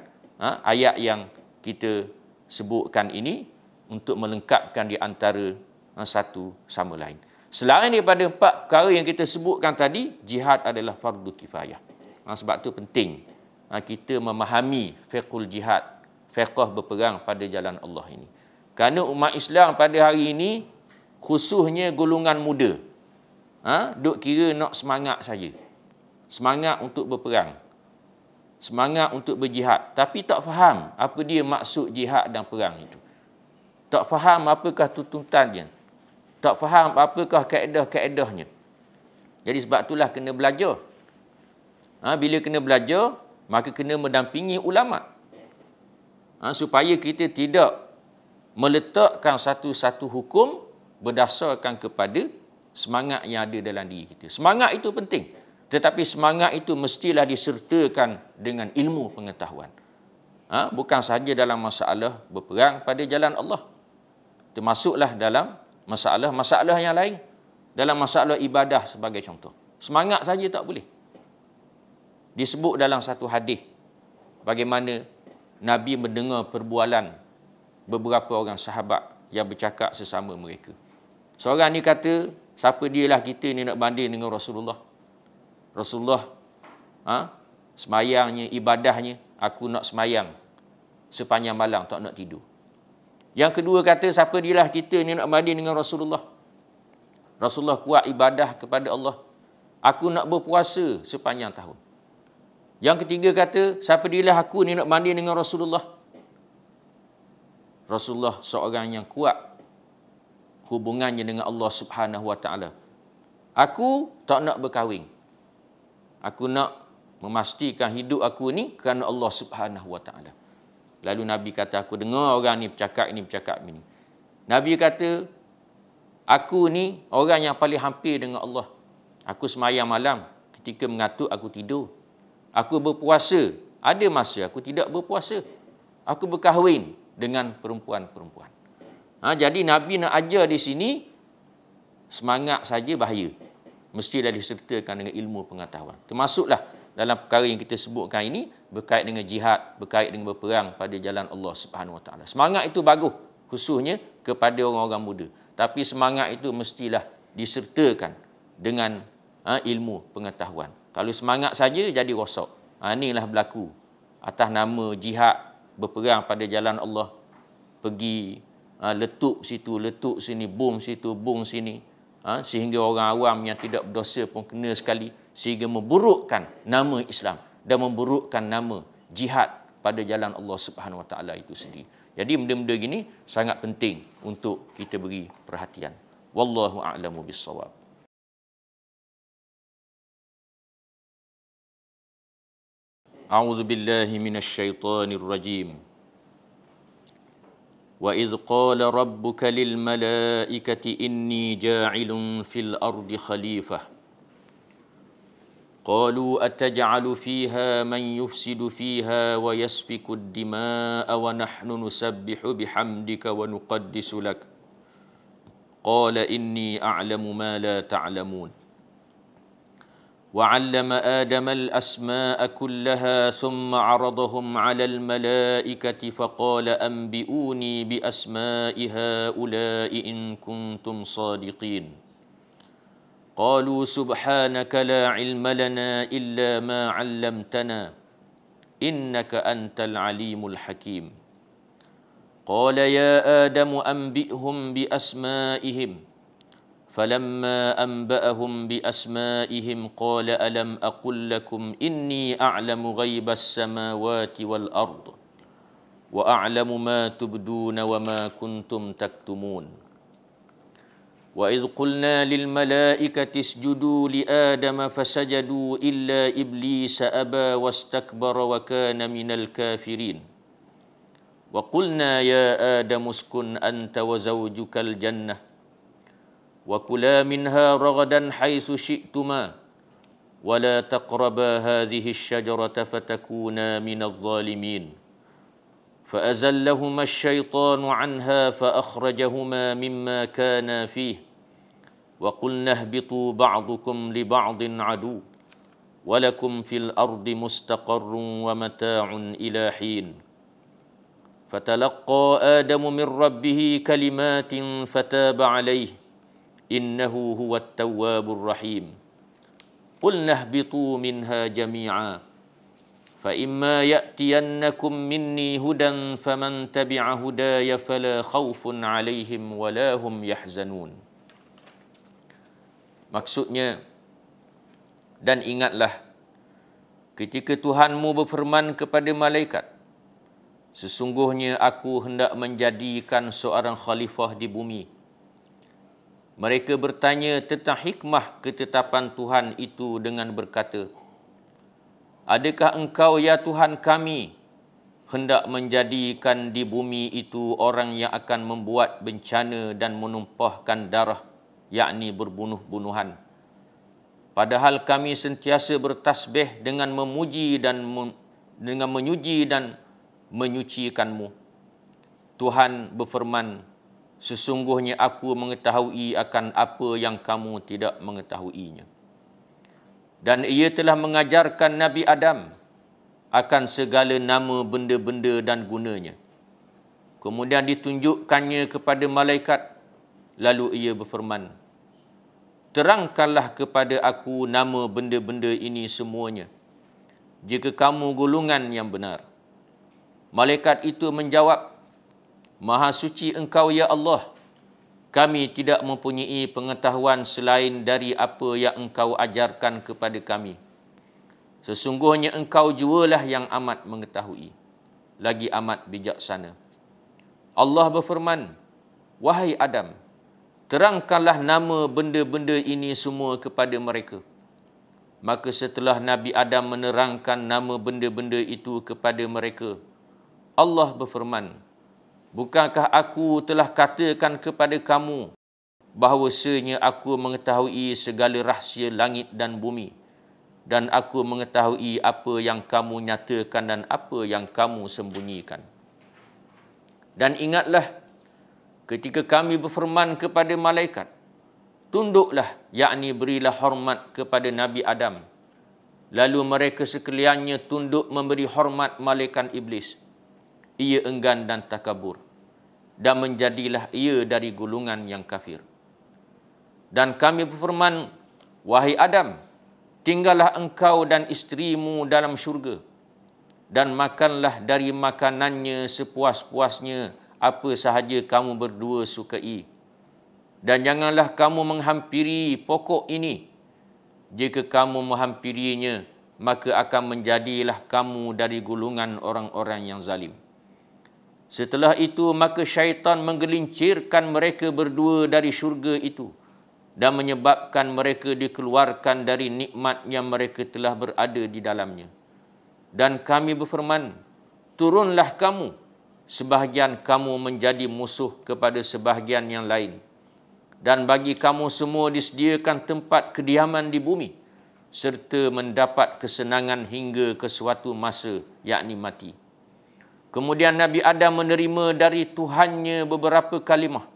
[SPEAKER 1] ayat yang kita sebutkan ini untuk melengkapkan di antara satu sama lain. Selain daripada 4 perkara yang kita sebutkan tadi, jihad adalah fardu kifayah. Sebab tu penting kita memahami fiqhul jihad, fiqh berperang pada jalan Allah ini. Kerana umat Islam pada hari ini, khususnya golongan muda, duk kira nak semangat saja. Semangat untuk berperang. Semangat untuk berjihad. Tapi tak faham apa dia maksud jihad dan perang itu. Tak faham apakah tuntutannya. Tak faham apakah kaedah-kaedahnya. Jadi sebab itulah kena belajar. Bila kena belajar, maka kena mendampingi ulama. Supaya kita tidak meletakkan satu-satu hukum berdasarkan kepada semangat yang ada dalam diri kita. Semangat itu penting. Tetapi semangat itu mestilah disertakan dengan ilmu pengetahuan. Bukan sahaja dalam masalah berperang pada jalan Allah. Termasuklah dalam masalah yang lain. Dalam masalah ibadah sebagai contoh. Semangat saja tak boleh. Disebut dalam satu hadis bagaimana Nabi mendengar perbualan beberapa orang sahabat yang bercakap sesama mereka. Seorang ni kata, siapa dialah kita ni nak banding dengan Rasulullah? Rasulullah semayangnya, ibadahnya, aku nak semayang sepanjang malam, tak nak tidur. Yang kedua kata, siapa dialah kita ni nak banding dengan Rasulullah? Rasulullah kuat ibadah kepada Allah, aku nak berpuasa sepanjang tahun. Yang ketiga kata, siapa dialah aku ni nak banding dengan Rasulullah? Rasulullah seorang yang kuat hubungannya dengan Allah Subhanahu Wa Taala. Aku tak nak berkahwin. Aku nak memastikan hidup aku ni kerana Allah Subhanahu Wa Taala. Lalu Nabi kata, aku dengar orang ni bercakap ini. Nabi kata, aku ni orang yang paling hampir dengan Allah. Aku semayang malam, ketika mengantuk aku tidur. Aku berpuasa, ada masa aku tidak berpuasa. Aku berkahwin dengan perempuan-perempuan. Jadi Nabi nak ajar di sini, semangat saja bahaya. Mestilah disertakan dengan ilmu pengetahuan. Termasuklah dalam perkara yang kita sebutkan ini berkait dengan jihad, berkait dengan berperang pada jalan Allah Subhanahu Wa Taala. Semangat itu bagus, khususnya kepada orang-orang muda. Tapi semangat itu mestilah disertakan dengan ilmu pengetahuan. Kalau semangat saja jadi rosak. Inilah berlaku atas nama jihad, berperang pada jalan Allah, pergi letup situ, letup sini, bom situ, bom sini. Sehingga orang awam yang tidak berdosa pun kena sekali, sehingga memburukkan nama Islam dan memburukkan nama jihad pada jalan Allah Subhanahu Wa Taala itu sendiri. Jadi benda-benda gini sangat penting untuk kita beri perhatian. Wallahu a'lamu bis-shawab. A'udzu billahi minasy syaithanir rajim. وَإِذْ قَالَ رَبُّكَ لِلْمَلَائِكَةِ إِنِّي جَاعِلٌ فِي الْأَرْضِ خَلِيفَةً قَالُوا أَتَجْعَلُ فِيهَا مَنْ يُفْسِدُ فِيهَا وَيَسْفِكُ الدِّمَاءَ وَنَحْنُ نُسَبِّحُ بِحَمْدِكَ وَنُقَدِّسُ لَكَ قَالَ إِنِّي أَعْلَمُ مَا لَا تَعْلَمُونَ وعلم آدم الأسماء كلها ثم عرضهم على الملائكة فقال أنبئوني بأسماء هؤلاء إن كنتم صادقين قالوا سبحانك لا علم لنا إلا ما علمتنا إنك أنت العليم الحكيم قال يا آدم أنبئهم بأسمائهم فلما أنبأهم بأسمائهم قال ألم أقل لكم إني أعلم غيب السماوات والأرض وأعلم ما تبدون وما كنتم تكتمون وإذ قلنا للملائكة اسجدوا لآدم فسجدوا إلا إبليس أبى واستكبر وكان من الكافرين وقلنا يا آدم اسكن أنت وزوجك الجنة وكلا منها رغدا حيث شئتما ولا تقربا هذه الشجرة فتكونا من الظالمين فأزلهما الشيطان عنها فأخرجهما مما كانا فيه وقلنا اهبطوا بعضكم لبعض عدو walakum fil ardi mustaqarrun wa mata'un ila hin. Fatalaqqa Adamu min rabbih kalimatin fataba alayhi innahu huwat tawwabur rahim. Qulna ihbitu minha jami'a fa imma ya'tiyannakum minni hudan faman tabi'a hudaya fala khaufun 'alaihim wala hum yahzanun. Maksudnya, dan ingatlah ketika Tuhanmu berfirman kepada malaikat, sesungguhnya aku hendak menjadikan seorang khalifah di bumi. Mereka bertanya tentang hikmah ketetapan Tuhan itu dengan berkata, adakah engkau ya Tuhan kami hendak menjadikan di bumi itu orang yang akan membuat bencana dan menumpahkan darah, yakni berbunuh-bunuhan? Padahal kami sentiasa bertasbih dengan memuji dan menyucikanmu. Tuhan berfirman, sesungguhnya aku mengetahui akan apa yang kamu tidak mengetahuinya. Dan ia telah mengajarkan Nabi Adam akan segala nama benda-benda dan gunanya. Kemudian ditunjukkannya kepada malaikat, lalu ia berfirman, terangkanlah kepada aku nama benda-benda ini semuanya, jika kamu golongan yang benar. Malaikat itu menjawab, Maha suci engkau ya Allah, kami tidak mempunyai pengetahuan selain dari apa yang engkau ajarkan kepada kami. Sesungguhnya engkau jualah yang amat mengetahui, lagi amat bijaksana. Allah berfirman, wahai Adam, terangkanlah nama benda-benda ini semua kepada mereka. Maka setelah Nabi Adam menerangkan nama benda-benda itu kepada mereka, Allah berfirman, bukankah aku telah katakan kepada kamu bahawasanya aku mengetahui segala rahsia langit dan bumi, dan aku mengetahui apa yang kamu nyatakan dan apa yang kamu sembunyikan. Dan ingatlah ketika kami berfirman kepada malaikat, tunduklah, yakni berilah hormat kepada Nabi Adam. Lalu mereka sekaliannya tunduk memberi hormat malaikat iblis. Ia enggan dan takabur, dan menjadilah ia dari golongan yang kafir. Dan kami berfirman, wahai Adam, tinggallah engkau dan isterimu dalam syurga, dan makanlah dari makanannya sepuas-puasnya apa sahaja kamu berdua sukai. Dan janganlah kamu menghampiri pokok ini. Jika kamu menghampirinya, maka akan menjadilah kamu dari golongan orang-orang yang zalim. Setelah itu, maka syaitan menggelincirkan mereka berdua dari syurga itu dan menyebabkan mereka dikeluarkan dari nikmat yang mereka telah berada di dalamnya. Dan kami berfirman, turunlah kamu, sebahagian kamu menjadi musuh kepada sebahagian yang lain. Dan bagi kamu semua disediakan tempat kediaman di bumi, serta mendapat kesenangan hingga ke suatu masa, yakni mati. Kemudian Nabi Adam menerima dari Tuhannya beberapa kalimah,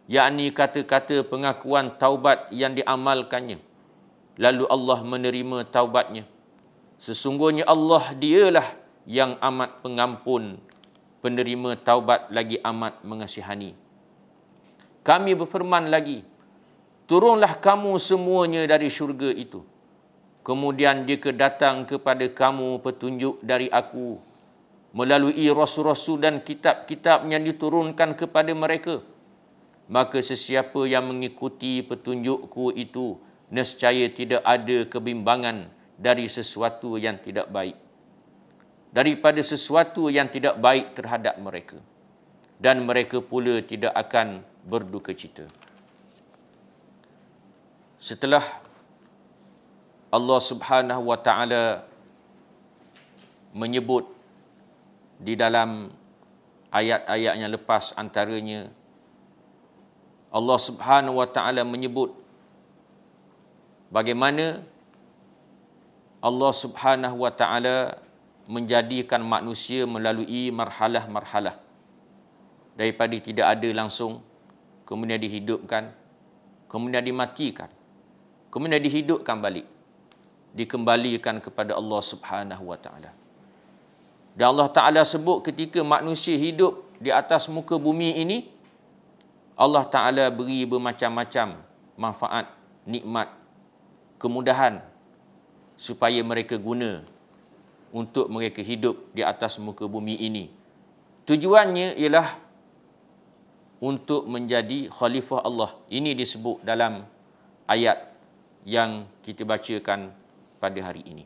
[SPEAKER 1] yakni kata-kata pengakuan taubat yang diamalkannya. Lalu Allah menerima taubatnya. Sesungguhnya Allah dialah yang amat pengampun, penerima taubat lagi amat mengasihani. Kami berfirman lagi, turunlah kamu semuanya dari syurga itu. Kemudian jika datang kepada kamu petunjuk dari aku, melalui rasul-rasul dan kitab-kitab yang diturunkan kepada mereka, maka sesiapa yang mengikuti petunjukku itu, nescaya tidak ada kebimbangan dari sesuatu yang tidak baik, daripada sesuatu yang tidak baik terhadap mereka, dan mereka pula tidak akan berduka cita. Setelah Allah Subhanahu wa taala menyebut di dalam ayat-ayat yang lepas, antaranya Allah Subhanahu wa taala menyebut bagaimana Allah Subhanahu wa taala menjadikan manusia melalui marhalah-marhalah, daripada tidak ada langsung, kemudian dihidupkan, kemudian dimatikan, kemudian dihidupkan balik. dikembalikan kepada Allah Subhanahu wa taala. Dan Allah Taala sebut ketika manusia hidup di atas muka bumi ini, Allah Taala beri bermacam-macam manfaat, nikmat, kemudahan supaya mereka guna untuk mereka hidup di atas muka bumi ini. Tujuannya ialah untuk menjadi khalifah Allah. Ini disebut dalam ayat yang kita bacakan pada hari ini.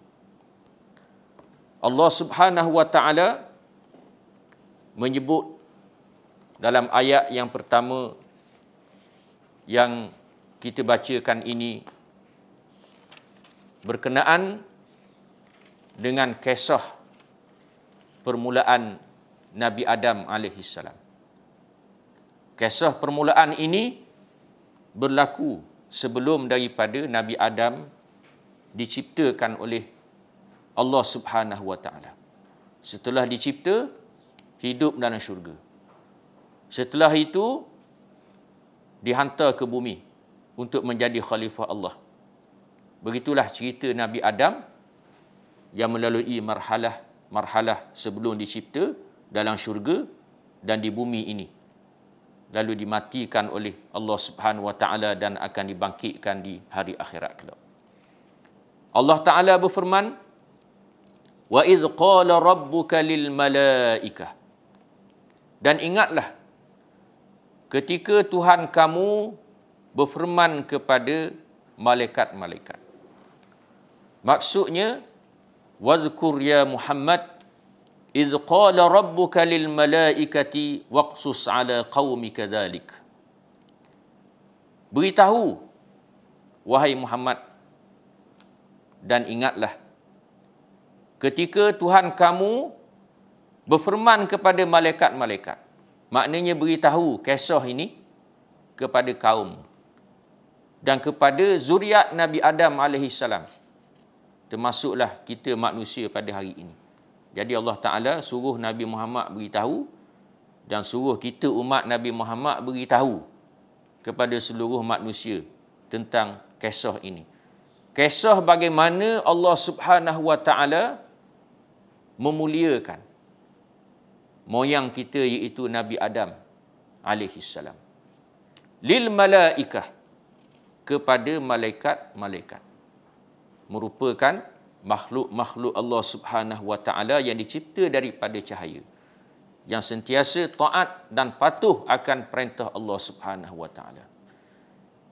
[SPEAKER 1] Allah Subhanahu wa taala menyebut dalam ayat yang pertama yang kita bacakan ini berkenaan dengan kisah permulaan Nabi Adam alaihissalam. Kisah permulaan ini berlaku sebelum daripada Nabi Adam diciptakan oleh Allah Subhanahu wa taala. Setelah dicipta, hidup dalam syurga. Setelah itu dihantar ke bumi untuk menjadi khalifah Allah. Begitulah cerita Nabi Adam yang melalui marhalah sebelum dicipta dalam syurga dan di bumi ini. Lalu dimatikan oleh Allah Subhanahu wa taala dan akan dibangkitkan di hari akhirat kelak. Allah Taala berfirman, "Wa idz qala rabbuka lil malaikah." Dan ingatlah ketika Tuhan kamu berfirman kepada malaikat-malaikat. Maksudnya, wadhkur ya Muhammad idz qala rabbuka lil malaikati waqsus ala qaumika dzalik. Beritahu wahai Muhammad, dan ingatlah ketika Tuhan kamu berfirman kepada malaikat-malaikat. Maknanya beritahu kisah ini kepada kaum dan kepada zuriat Nabi Adam alaihissalam. Termasuklah kita manusia pada hari ini. Jadi Allah Ta'ala suruh Nabi Muhammad beritahu dan suruh kita umat Nabi Muhammad beritahu kepada seluruh manusia tentang kisah ini. Kisah bagaimana Allah Subhanahu wa taala memuliakan moyang kita iaitu Nabi Adam alaihissalam. Lil malaikah, kepada malaikat-malaikat. Merupakan makhluk-makhluk Allah Subhanahu wa taala yang dicipta daripada cahaya, yang sentiasa taat dan patuh akan perintah Allah Subhanahu wa taala.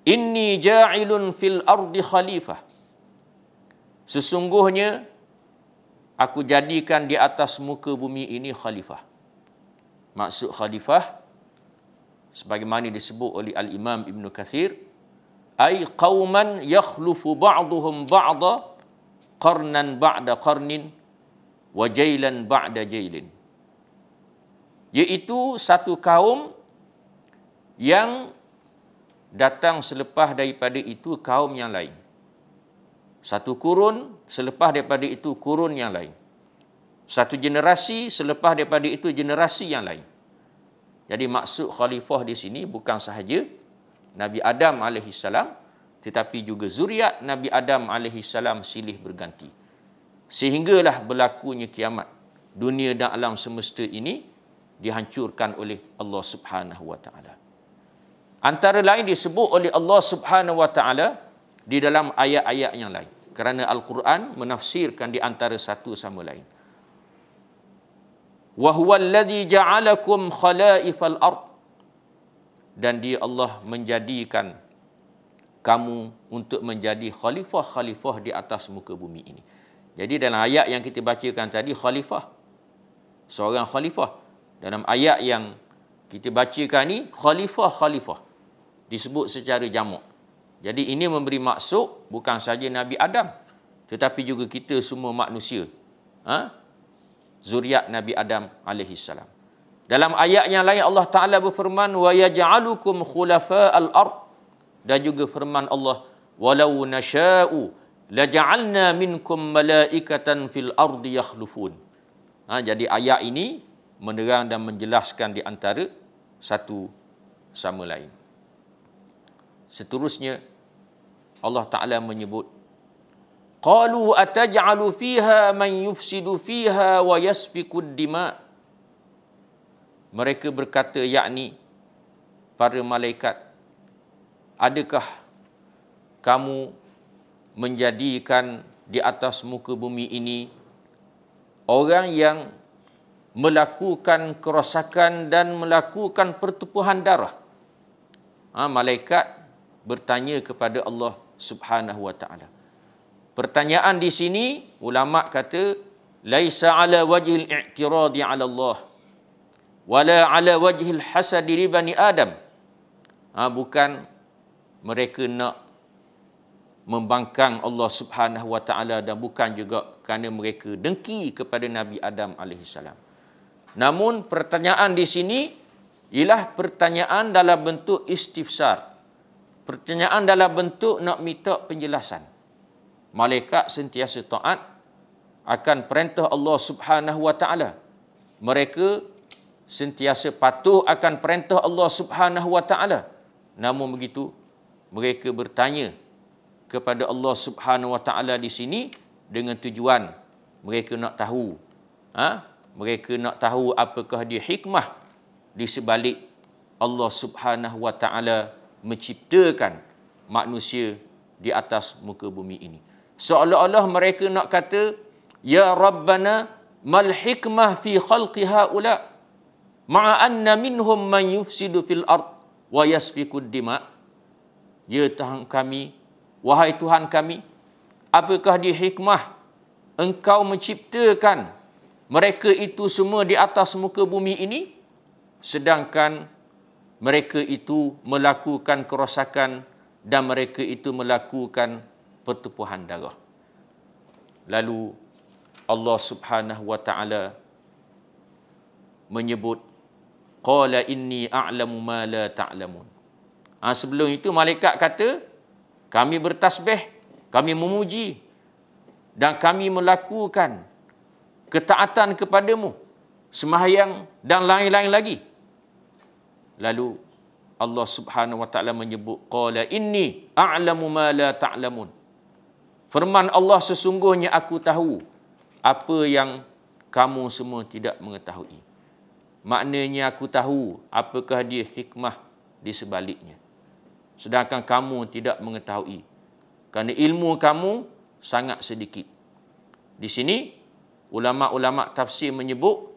[SPEAKER 1] Inni ja'ilun fil ardi khalifah. Sesungguhnya aku jadikan di atas muka bumi ini khalifah. Maksud khalifah sebagaimana disebut oleh Al-Imam Ibn Kathir, ay qauman yakhlufu ba'duhum ba'da qarnan ba'da qarnin wa jailan ba'da jailin. Iaitu satu kaum yang datang selepas daripada itu kaum yang lain. Satu kurun selepas daripada itu kurun yang lain. Satu generasi selepas daripada itu generasi yang lain. Jadi maksud khalifah di sini bukan sahaja Nabi Adam alaihissalam, tetapi juga zuriat Nabi Adam alaihissalam silih berganti. Sehinggalah berlakunya kiamat. Dunia dan alam semesta ini dihancurkan oleh Allah Subhanahu wa taala. Antara lain disebut oleh Allah Subhanahu wa taala di dalam ayat-ayat yang lain. Kerana Al-Quran menafsirkan di antara satu sama lain. Wa huwa alladhi ja'alakum khalaifal ard. Dan dia Allah menjadikan kamu untuk menjadi khalifah-khalifah di atas muka bumi ini. Jadi dalam ayat yang kita bacakan tadi, khalifah. Seorang khalifah. Dalam ayat yang kita bacakan ni, khalifah-khalifah. Disebut secara jamak. Jadi ini memberi maksud bukan saja Nabi Adam, tetapi juga kita semua manusia. Zuriat Nabi Adam alaihissalam. Dalam ayat yang lain Allah Ta'ala berfirman, wa yaj'alukum khulafa'al ard. Dan juga firman Allah, walau nasha'u laja'alna minkum malaikatan fil ardi yakhlufun. Jadi ayat ini menerang dan menjelaskan di antara satu sama lain. Seterusnya Allah Ta'ala menyebut Qalu ataj'alu fiha man yufsidu fiha wa yasfikud dima. Mereka berkata, yakni para malaikat, adakah kamu menjadikan di atas muka bumi ini orang yang melakukan kerosakan dan melakukan pertumpahan darah? Malaikat bertanya kepada Allah Subhanahu wa taala. Pertanyaan di sini ulama kata laisa ala wajhil i'tiradi ala Allah wala ala wajhil hasad li bani Adam. Bukan mereka nak membangkang Allah Subhanahu wa taala dan bukan juga kerana mereka dengki kepada Nabi Adam alaihi salam. Namun pertanyaan di sini ialah pertanyaan dalam bentuk istifsar. Pertanyaan dalam bentuk nak minta penjelasan. Malaikat sentiasa taat akan perintah Allah Subhanahu wa taala. Mereka sentiasa patuh akan perintah Allah Subhanahu wa taala. Namun begitu, mereka bertanya kepada Allah Subhanahu wa taala di sini dengan tujuan mereka nak tahu. Mereka nak tahu apakah dia hikmah di sebalik Allah Subhanahu wa taala menciptakan manusia di atas muka bumi ini. Seolah-olah mereka nak kata, ya Rabbana mal hikmah fi khalqi haula ma'a anna minhum man yufsidu fil ard wa yasfikud dima. Ya Tuhan kami, wahai Tuhan kami, apakah dia hikmah engkau menciptakan mereka itu semua di atas muka bumi ini, sedangkan mereka itu melakukan kerosakan dan mereka itu melakukan pertumpahan darah. Lalu Allah Subhanahu wa taala menyebut qala inni a'lamu ma la ta'lamun. Sebelum itu malaikat kata, kami bertasbih, kami memuji dan kami melakukan ketaatan kepadamu, sembahyang dan lain-lain lagi. Lalu Allah Subhanahu wa taala menyebut qala inni a'lamu ma la ta'lamun. Firman Allah, sesungguhnya aku tahu apa yang kamu semua tidak mengetahui. Maknanya aku tahu apakah dia hikmah di sebaliknya, sedangkan kamu tidak mengetahui kerana ilmu kamu sangat sedikit. Di sini ulama-ulama tafsir menyebut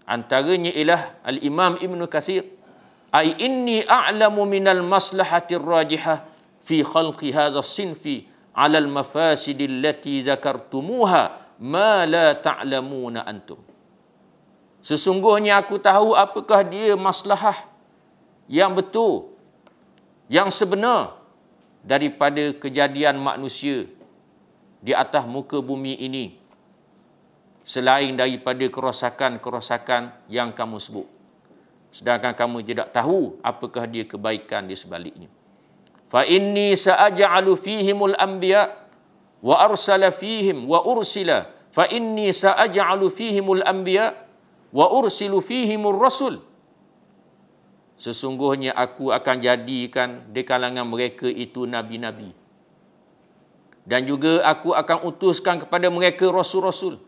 [SPEAKER 1] antaranya ialah Al-Imam Ibn Kathir, ai inni a'lamu minal maslahatir rajihah fi khalqi hadha sinfi 'ala al-mafasid allati dzakartumuha ma la ta'lamuna antum. Sesungguhnya aku tahu apakah dia maslahah yang betul, yang sebenar daripada kejadian manusia di atas muka bumi ini, selain daripada kerosakan-kerosakan yang kamu sebut. Sedangkan kamu tidak tahu apakah dia kebaikan di sebaliknya. Fa inni sa'aj'alu fihimul anbiya wa arsala fihim wa ursila. Fa inni sa'aj'alu fihimul anbiya wa ursilu fihimur rasul. Sesungguhnya aku akan jadikan di kalangan mereka itu nabi-nabi. Dan juga aku akan utuskan kepada mereka rasul-rasul.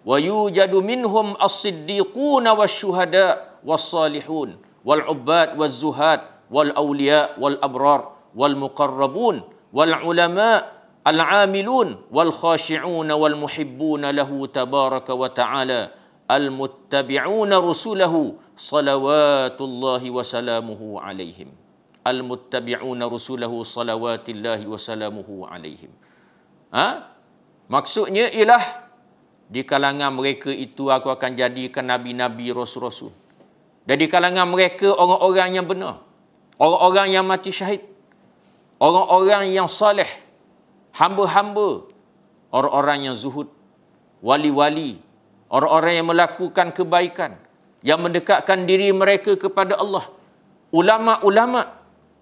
[SPEAKER 1] Wa yujadu minhum as-siddiquna wasyuhada was-salihun wal-ubbad waz-zuhad wal-awliya wal-abrar wal-muqarrabun wal-ulama al-amilun wal-khashi'una wal-muhibbuna lahu tabaraka wa ta'ala al-muttabi'una rusulahu salawatullahi wa salamuhu alaihim. Al-muttabi'una rusulahu salawatillahi wa salamuhu alaihim. Maksudnya ialah di kalangan mereka itu aku akan jadikan nabi-nabi, rasul-rasul. Dan di kalangan mereka orang-orang yang benar, orang-orang yang mati syahid, orang-orang yang saleh, hamba-hamba, orang-orang yang zuhud, wali-wali, orang-orang yang melakukan kebaikan, yang mendekatkan diri mereka kepada Allah, ulama-ulama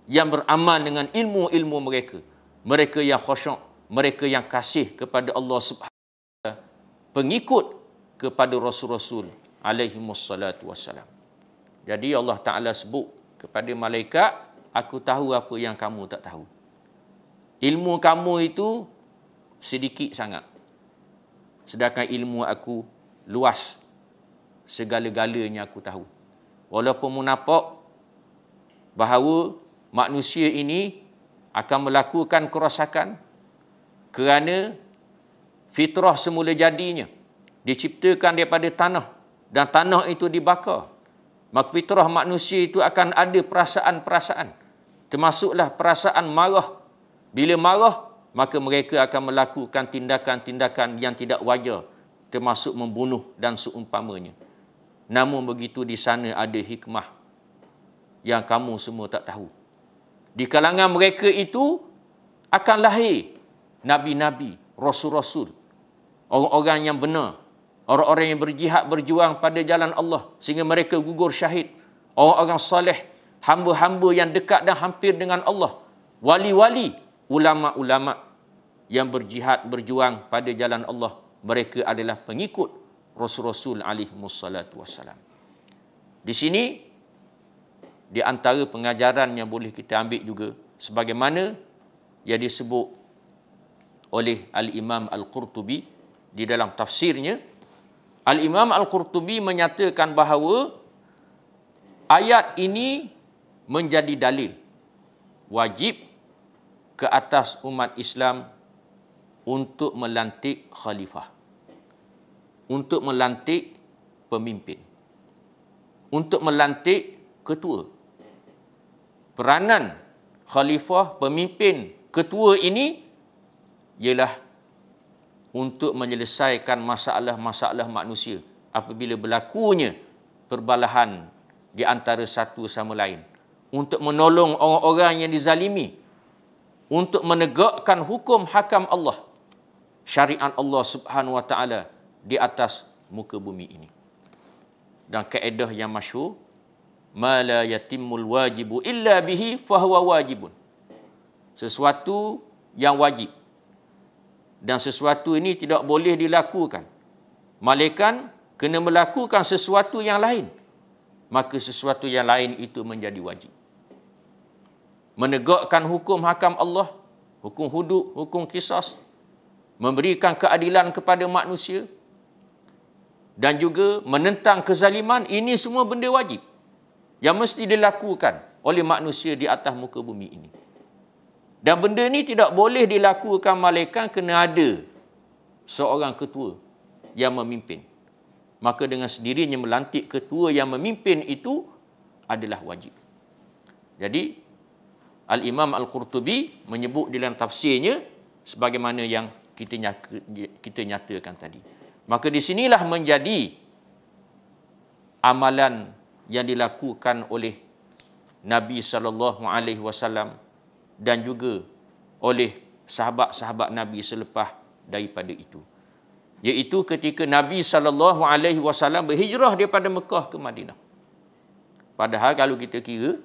[SPEAKER 1] yang beramal dengan ilmu-ilmu mereka, mereka yang khusyuk, mereka yang kasih kepada Allah Subhanahu wa taala, pengikut kepada rasul-rasul alaihi wassalatu wassalam. Jadi Allah Ta'ala sebut kepada malaikat, aku tahu apa yang kamu tak tahu. Ilmu kamu itu sedikit sangat. Sedangkan ilmu aku luas. Segala-galanya aku tahu. Walaupun munafik bahawa manusia ini akan melakukan kerosakan kerana fitrah semula jadinya diciptakan daripada tanah dan tanah itu dibakar. Maka fitrah manusia itu akan ada perasaan-perasaan. Termasuklah perasaan marah. Bila marah, maka mereka akan melakukan tindakan-tindakan yang tidak wajar, termasuk membunuh dan seumpamanya. Namun begitu di sana ada hikmah yang kamu semua tak tahu. Di kalangan mereka itu akan lahir nabi-nabi, rasul-rasul, orang-orang yang benar, orang-orang yang berjihad, berjuang pada jalan Allah sehingga mereka gugur syahid, orang-orang soleh, hamba-hamba yang dekat dan hampir dengan Allah, wali-wali, ulama-ulama yang berjihad, berjuang pada jalan Allah, mereka adalah pengikut Rasul-Rasul alaihi wassalatu wassalam. Di sini, di antara pengajaran yang boleh kita ambil juga, sebagaimana yang disebut oleh Al-Imam Al-Qurtubi di dalam tafsirnya, Al-Imam Al-Qurtubi menyatakan bahawa ayat ini menjadi dalil wajib ke atas umat Islam untuk melantik khalifah, untuk melantik pemimpin, untuk melantik ketua. Peranan khalifah, pemimpin, ketua ini ialah untuk menyelesaikan masalah-masalah manusia apabila berlakunya perbalahan di antara satu sama lain, untuk menolong orang-orang yang dizalimi, untuk menegakkan hukum hakam Allah, syariat Allah Subhanahu wa taala di atas muka bumi ini. Dan kaedah yang masyhur, ma la yatimmul wajibu illa bihi fahuwa wajibun. Sesuatu yang wajib dan sesuatu ini tidak boleh dilakukan malaikat kena melakukan sesuatu yang lain, maka sesuatu yang lain itu menjadi wajib. Menegakkan hukum hakam Allah, hukum hudud, hukum qisas, memberikan keadilan kepada manusia, dan juga menentang kezaliman, ini semua benda wajib yang mesti dilakukan oleh manusia di atas muka bumi ini. Dan benda ni tidak boleh dilakukan malaikat kena ada seorang ketua yang memimpin. Maka dengan sendirinya melantik ketua yang memimpin itu adalah wajib. Jadi Al-Imam Al-Qurtubi menyebut dalam tafsirnya sebagaimana yang kita nyatakan tadi. Maka di sinilah menjadi amalan yang dilakukan oleh Nabi SAW dan juga oleh sahabat-sahabat Nabi selepas daripada itu. Iaitu ketika Nabi SAW berhijrah daripada Mekah ke Madinah. Padahal kalau kita kira,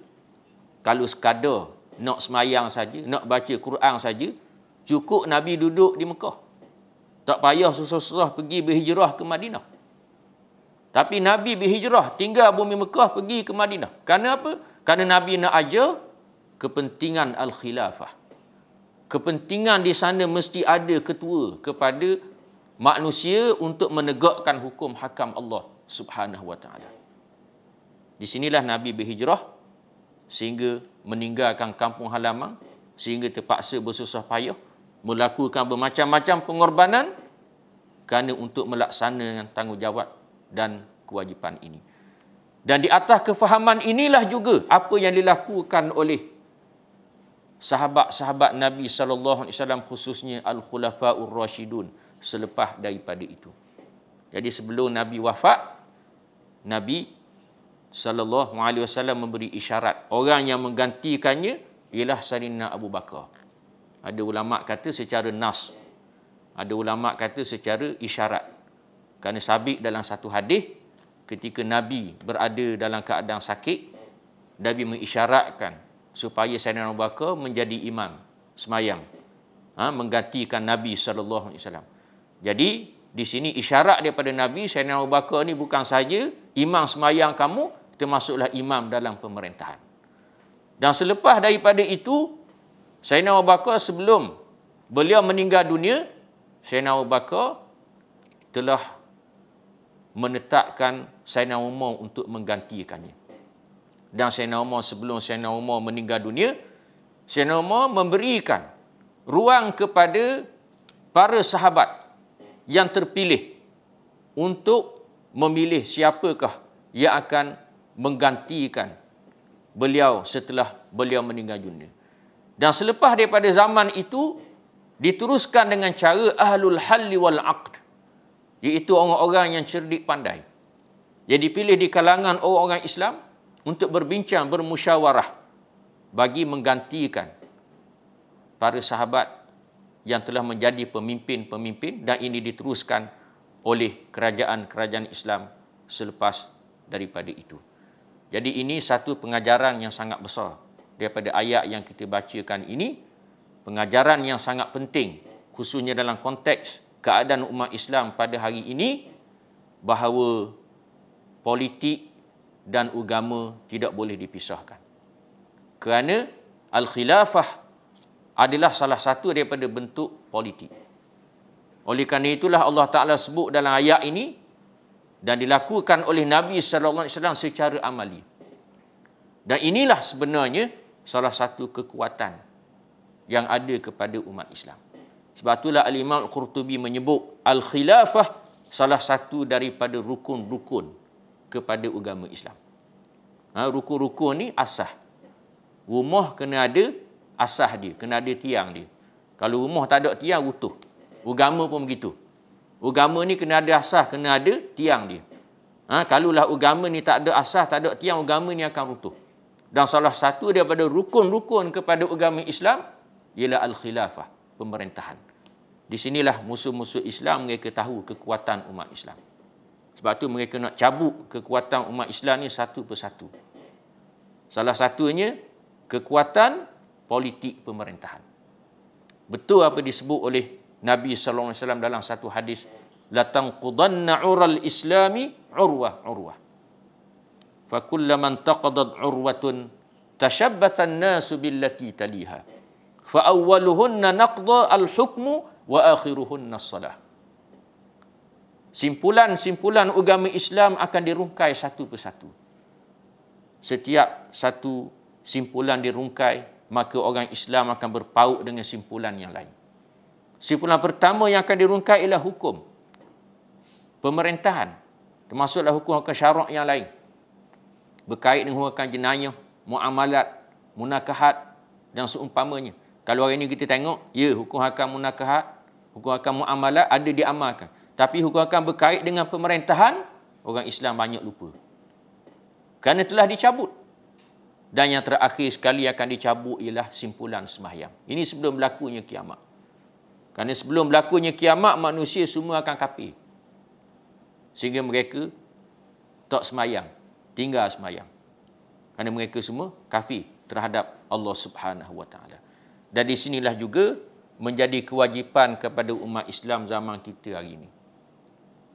[SPEAKER 1] kalau sekadar nak semayang saja, nak baca Quran saja, cukup Nabi duduk di Mekah. Tak payah susah-susah pergi berhijrah ke Madinah. Tapi Nabi berhijrah, tinggal bumi Mekah, pergi ke Madinah. Kerana apa? Kerana Nabi nak ajar kepentingan al-khilafah. Kepentingan di sana mesti ada ketua kepada manusia untuk menegakkan hukum hakam Allah Subhanahu wa taala. Di sinilah Nabi berhijrah sehingga meninggalkan kampung halaman, sehingga terpaksa bersusah payah melakukan bermacam-macam pengorbanan kerana untuk melaksanakan tanggungjawab dan kewajipan ini. Dan di atas kefahaman inilah juga apa yang dilakukan oleh sahabat-sahabat Nabi SAW, khususnya Al-Khulafaur Rashidun selepas daripada itu. Jadi sebelum Nabi wafat, Nabi SAW memberi isyarat. Orang yang menggantikannya ialah Sayyidina Abu Bakar. Ada ulama kata secara nas, ada ulama kata secara isyarat. Kerana sabit dalam satu hadis, ketika Nabi berada dalam keadaan sakit, Nabi mengisyaratkan supaya Sayyidina Abu Bakar menjadi imam semayang, menggantikan Nabi SAW. Jadi di sini isyarat daripada Nabi, Sayyidina Abu Bakar ni bukan saja imam semayang kamu, termasuklah imam dalam pemerintahan. Dan selepas daripada itu, Sayyidina Abu Bakar sebelum beliau meninggal dunia, Sayyidina Abu Bakar telah menetapkan Sayyidina Umar untuk menggantikannya. Dan Sayyidina Umar sebelum Sayyidina Umar meninggal dunia, Sayyidina Umar memberikan ruang kepada para sahabat yang terpilih untuk memilih siapakah yang akan menggantikan beliau setelah beliau meninggal dunia. Dan selepas daripada zaman itu, diteruskan dengan cara ahlul halli wal aqd, iaitu orang-orang yang cerdik pandai. Jadi dipilih di kalangan orang-orang Islam untuk berbincang, bermusyawarah bagi menggantikan para sahabat yang telah menjadi pemimpin-pemimpin, dan ini diteruskan oleh kerajaan-kerajaan Islam selepas daripada itu. Jadi ini satu pengajaran yang sangat besar daripada ayat yang kita bacakan ini, pengajaran yang sangat penting khususnya dalam konteks keadaan umat Islam pada hari ini, bahawa politik dan agama tidak boleh dipisahkan. Kerana al-khilafah adalah salah satu daripada bentuk politik. Oleh kerana itulah Allah Ta'ala sebut dalam ayat ini, dan dilakukan oleh Nabi SAW secara amali. Dan inilah sebenarnya salah satu kekuatan yang ada kepada umat Islam. Sebab itulah Al-Imam Al-Qurtubi menyebut Al-Khilafah salah satu daripada rukun-rukun kepada agama Islam. Rukun-rukun ni asas. Rumah kena ada asas dia, kena ada tiang dia. Kalau rumah tak ada tiang, runtuh. Agama pun begitu. Agama ni kena ada asas, kena ada tiang dia. Kalaulah agama ni tak ada asas, tak ada tiang, agama ni akan runtuh. Dan salah satu daripada rukun-rukun kepada agama Islam ialah al-khilafah, pemerintahan. Di sinilah musuh-musuh Islam mereka tahu kekuatan umat Islam. Sebab tu mereka nak cabut kekuatan umat Islam ni satu persatu. Salah satunya kekuatan politik pemerintahan. Betul apa disebut oleh Nabi SAW dalam satu hadis, la tanqudanna 'ural islami urwah urwah. Fa kullaman taqadat 'urwatun tashabbata an-nasu billati taliha. Fa awwaluhunna naqda al-hukmu wa akhiruhunna as-salah. Simpulan-simpulan agama Islam akan dirungkai satu persatu. Setiap satu simpulan dirungkai, maka orang Islam akan berpaut dengan simpulan yang lain. Simpulan pertama yang akan dirungkai ialah hukum pemerintahan, termasuklah hukum-hukum syarak yang lain berkait dengan hukum jenayah, muamalat, munakahat dan seumpamanya. Kalau hari ini kita tengok, ya, hukum hakam munakahat, hukum hakam muamalat ada diamalkan. Tapi hukum hakam berkait dengan pemerintahan, orang Islam banyak lupa. Kerana telah dicabut. Dan yang terakhir sekali akan dicabut ialah simpulan sembahyang. Ini sebelum berlakunya kiamat. Kerana sebelum berlakunya kiamat, manusia semua akan kafir. Sehingga mereka tak sembahyang, tinggal sembahyang. Kerana mereka semua kafir terhadap Allah Subhanahu Wa Taala. Dan di sinilah juga menjadi kewajipan kepada umat Islam zaman kita hari ini.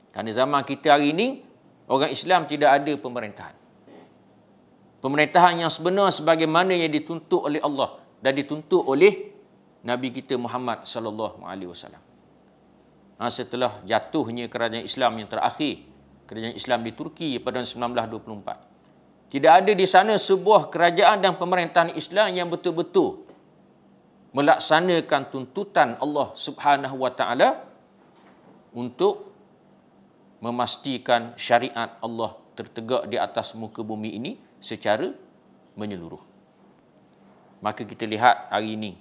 [SPEAKER 1] Kerana zaman kita hari ini, orang Islam tidak ada pemerintahan. Pemerintahan yang sebenar sebagaimana yang dituntut oleh Allah dan dituntut oleh Nabi kita Muhammad sallallahu alaihi wasallam. Setelah jatuhnya kerajaan Islam yang terakhir, kerajaan Islam di Turki pada 1924. Tidak ada di sana sebuah kerajaan dan pemerintahan Islam yang betul-betul melaksanakan tuntutan Allah Subhanahu Wa Taala untuk memastikan syariat Allah tertegak di atas muka bumi ini secara menyeluruh. Maka kita lihat hari ini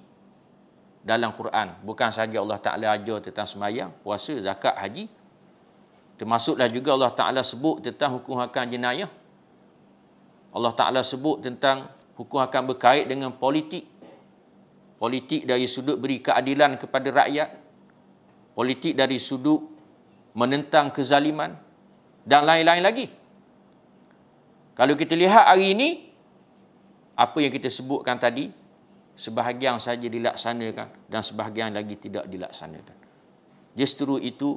[SPEAKER 1] dalam Quran, bukan sahaja Allah Ta'ala ajar tentang sembahyang, puasa, zakat, haji, termasuklah juga Allah Ta'ala sebut tentang hukum hakam jenayah. Allah Ta'ala sebut tentang hukum hakam berkait dengan politik. Politik dari sudut beri keadilan kepada rakyat, politik dari sudut menentang kezaliman, dan lain-lain lagi. Kalau kita lihat hari ini, apa yang kita sebutkan tadi, sebahagian saja dilaksanakan dan sebahagian lagi tidak dilaksanakan. Justru itu,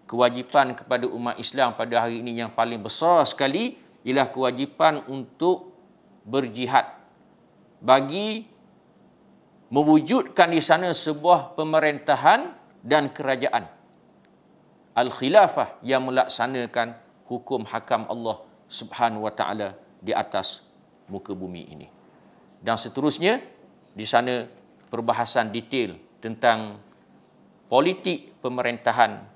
[SPEAKER 1] kewajipan kepada umat Islam pada hari ini yang paling besar sekali ialah kewajipan untuk berjihad bagi mewujudkan di sana sebuah pemerintahan dan kerajaan. Al-khilafah yang melaksanakan hukum hakam Allah Subhanahu wa taala di atas muka bumi ini. Dan seterusnya, di sana perbahasan detail tentang politik pemerintahan,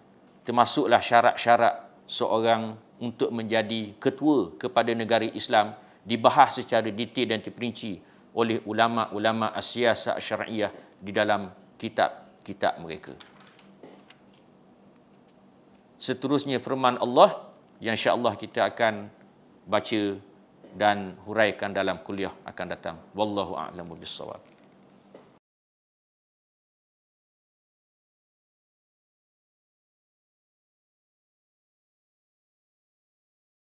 [SPEAKER 1] termasuklah syarat-syarat seorang untuk menjadi ketua kepada negara Islam, dibahas secara detail dan terperinci oleh ulama-ulama as-siyasah syariah di dalam kitab-kitab mereka. Seterusnya firman Allah yang insya-Allah kita akan baca dan huraikan dalam kuliah akan datang. Wallahu a'lamu bissawab.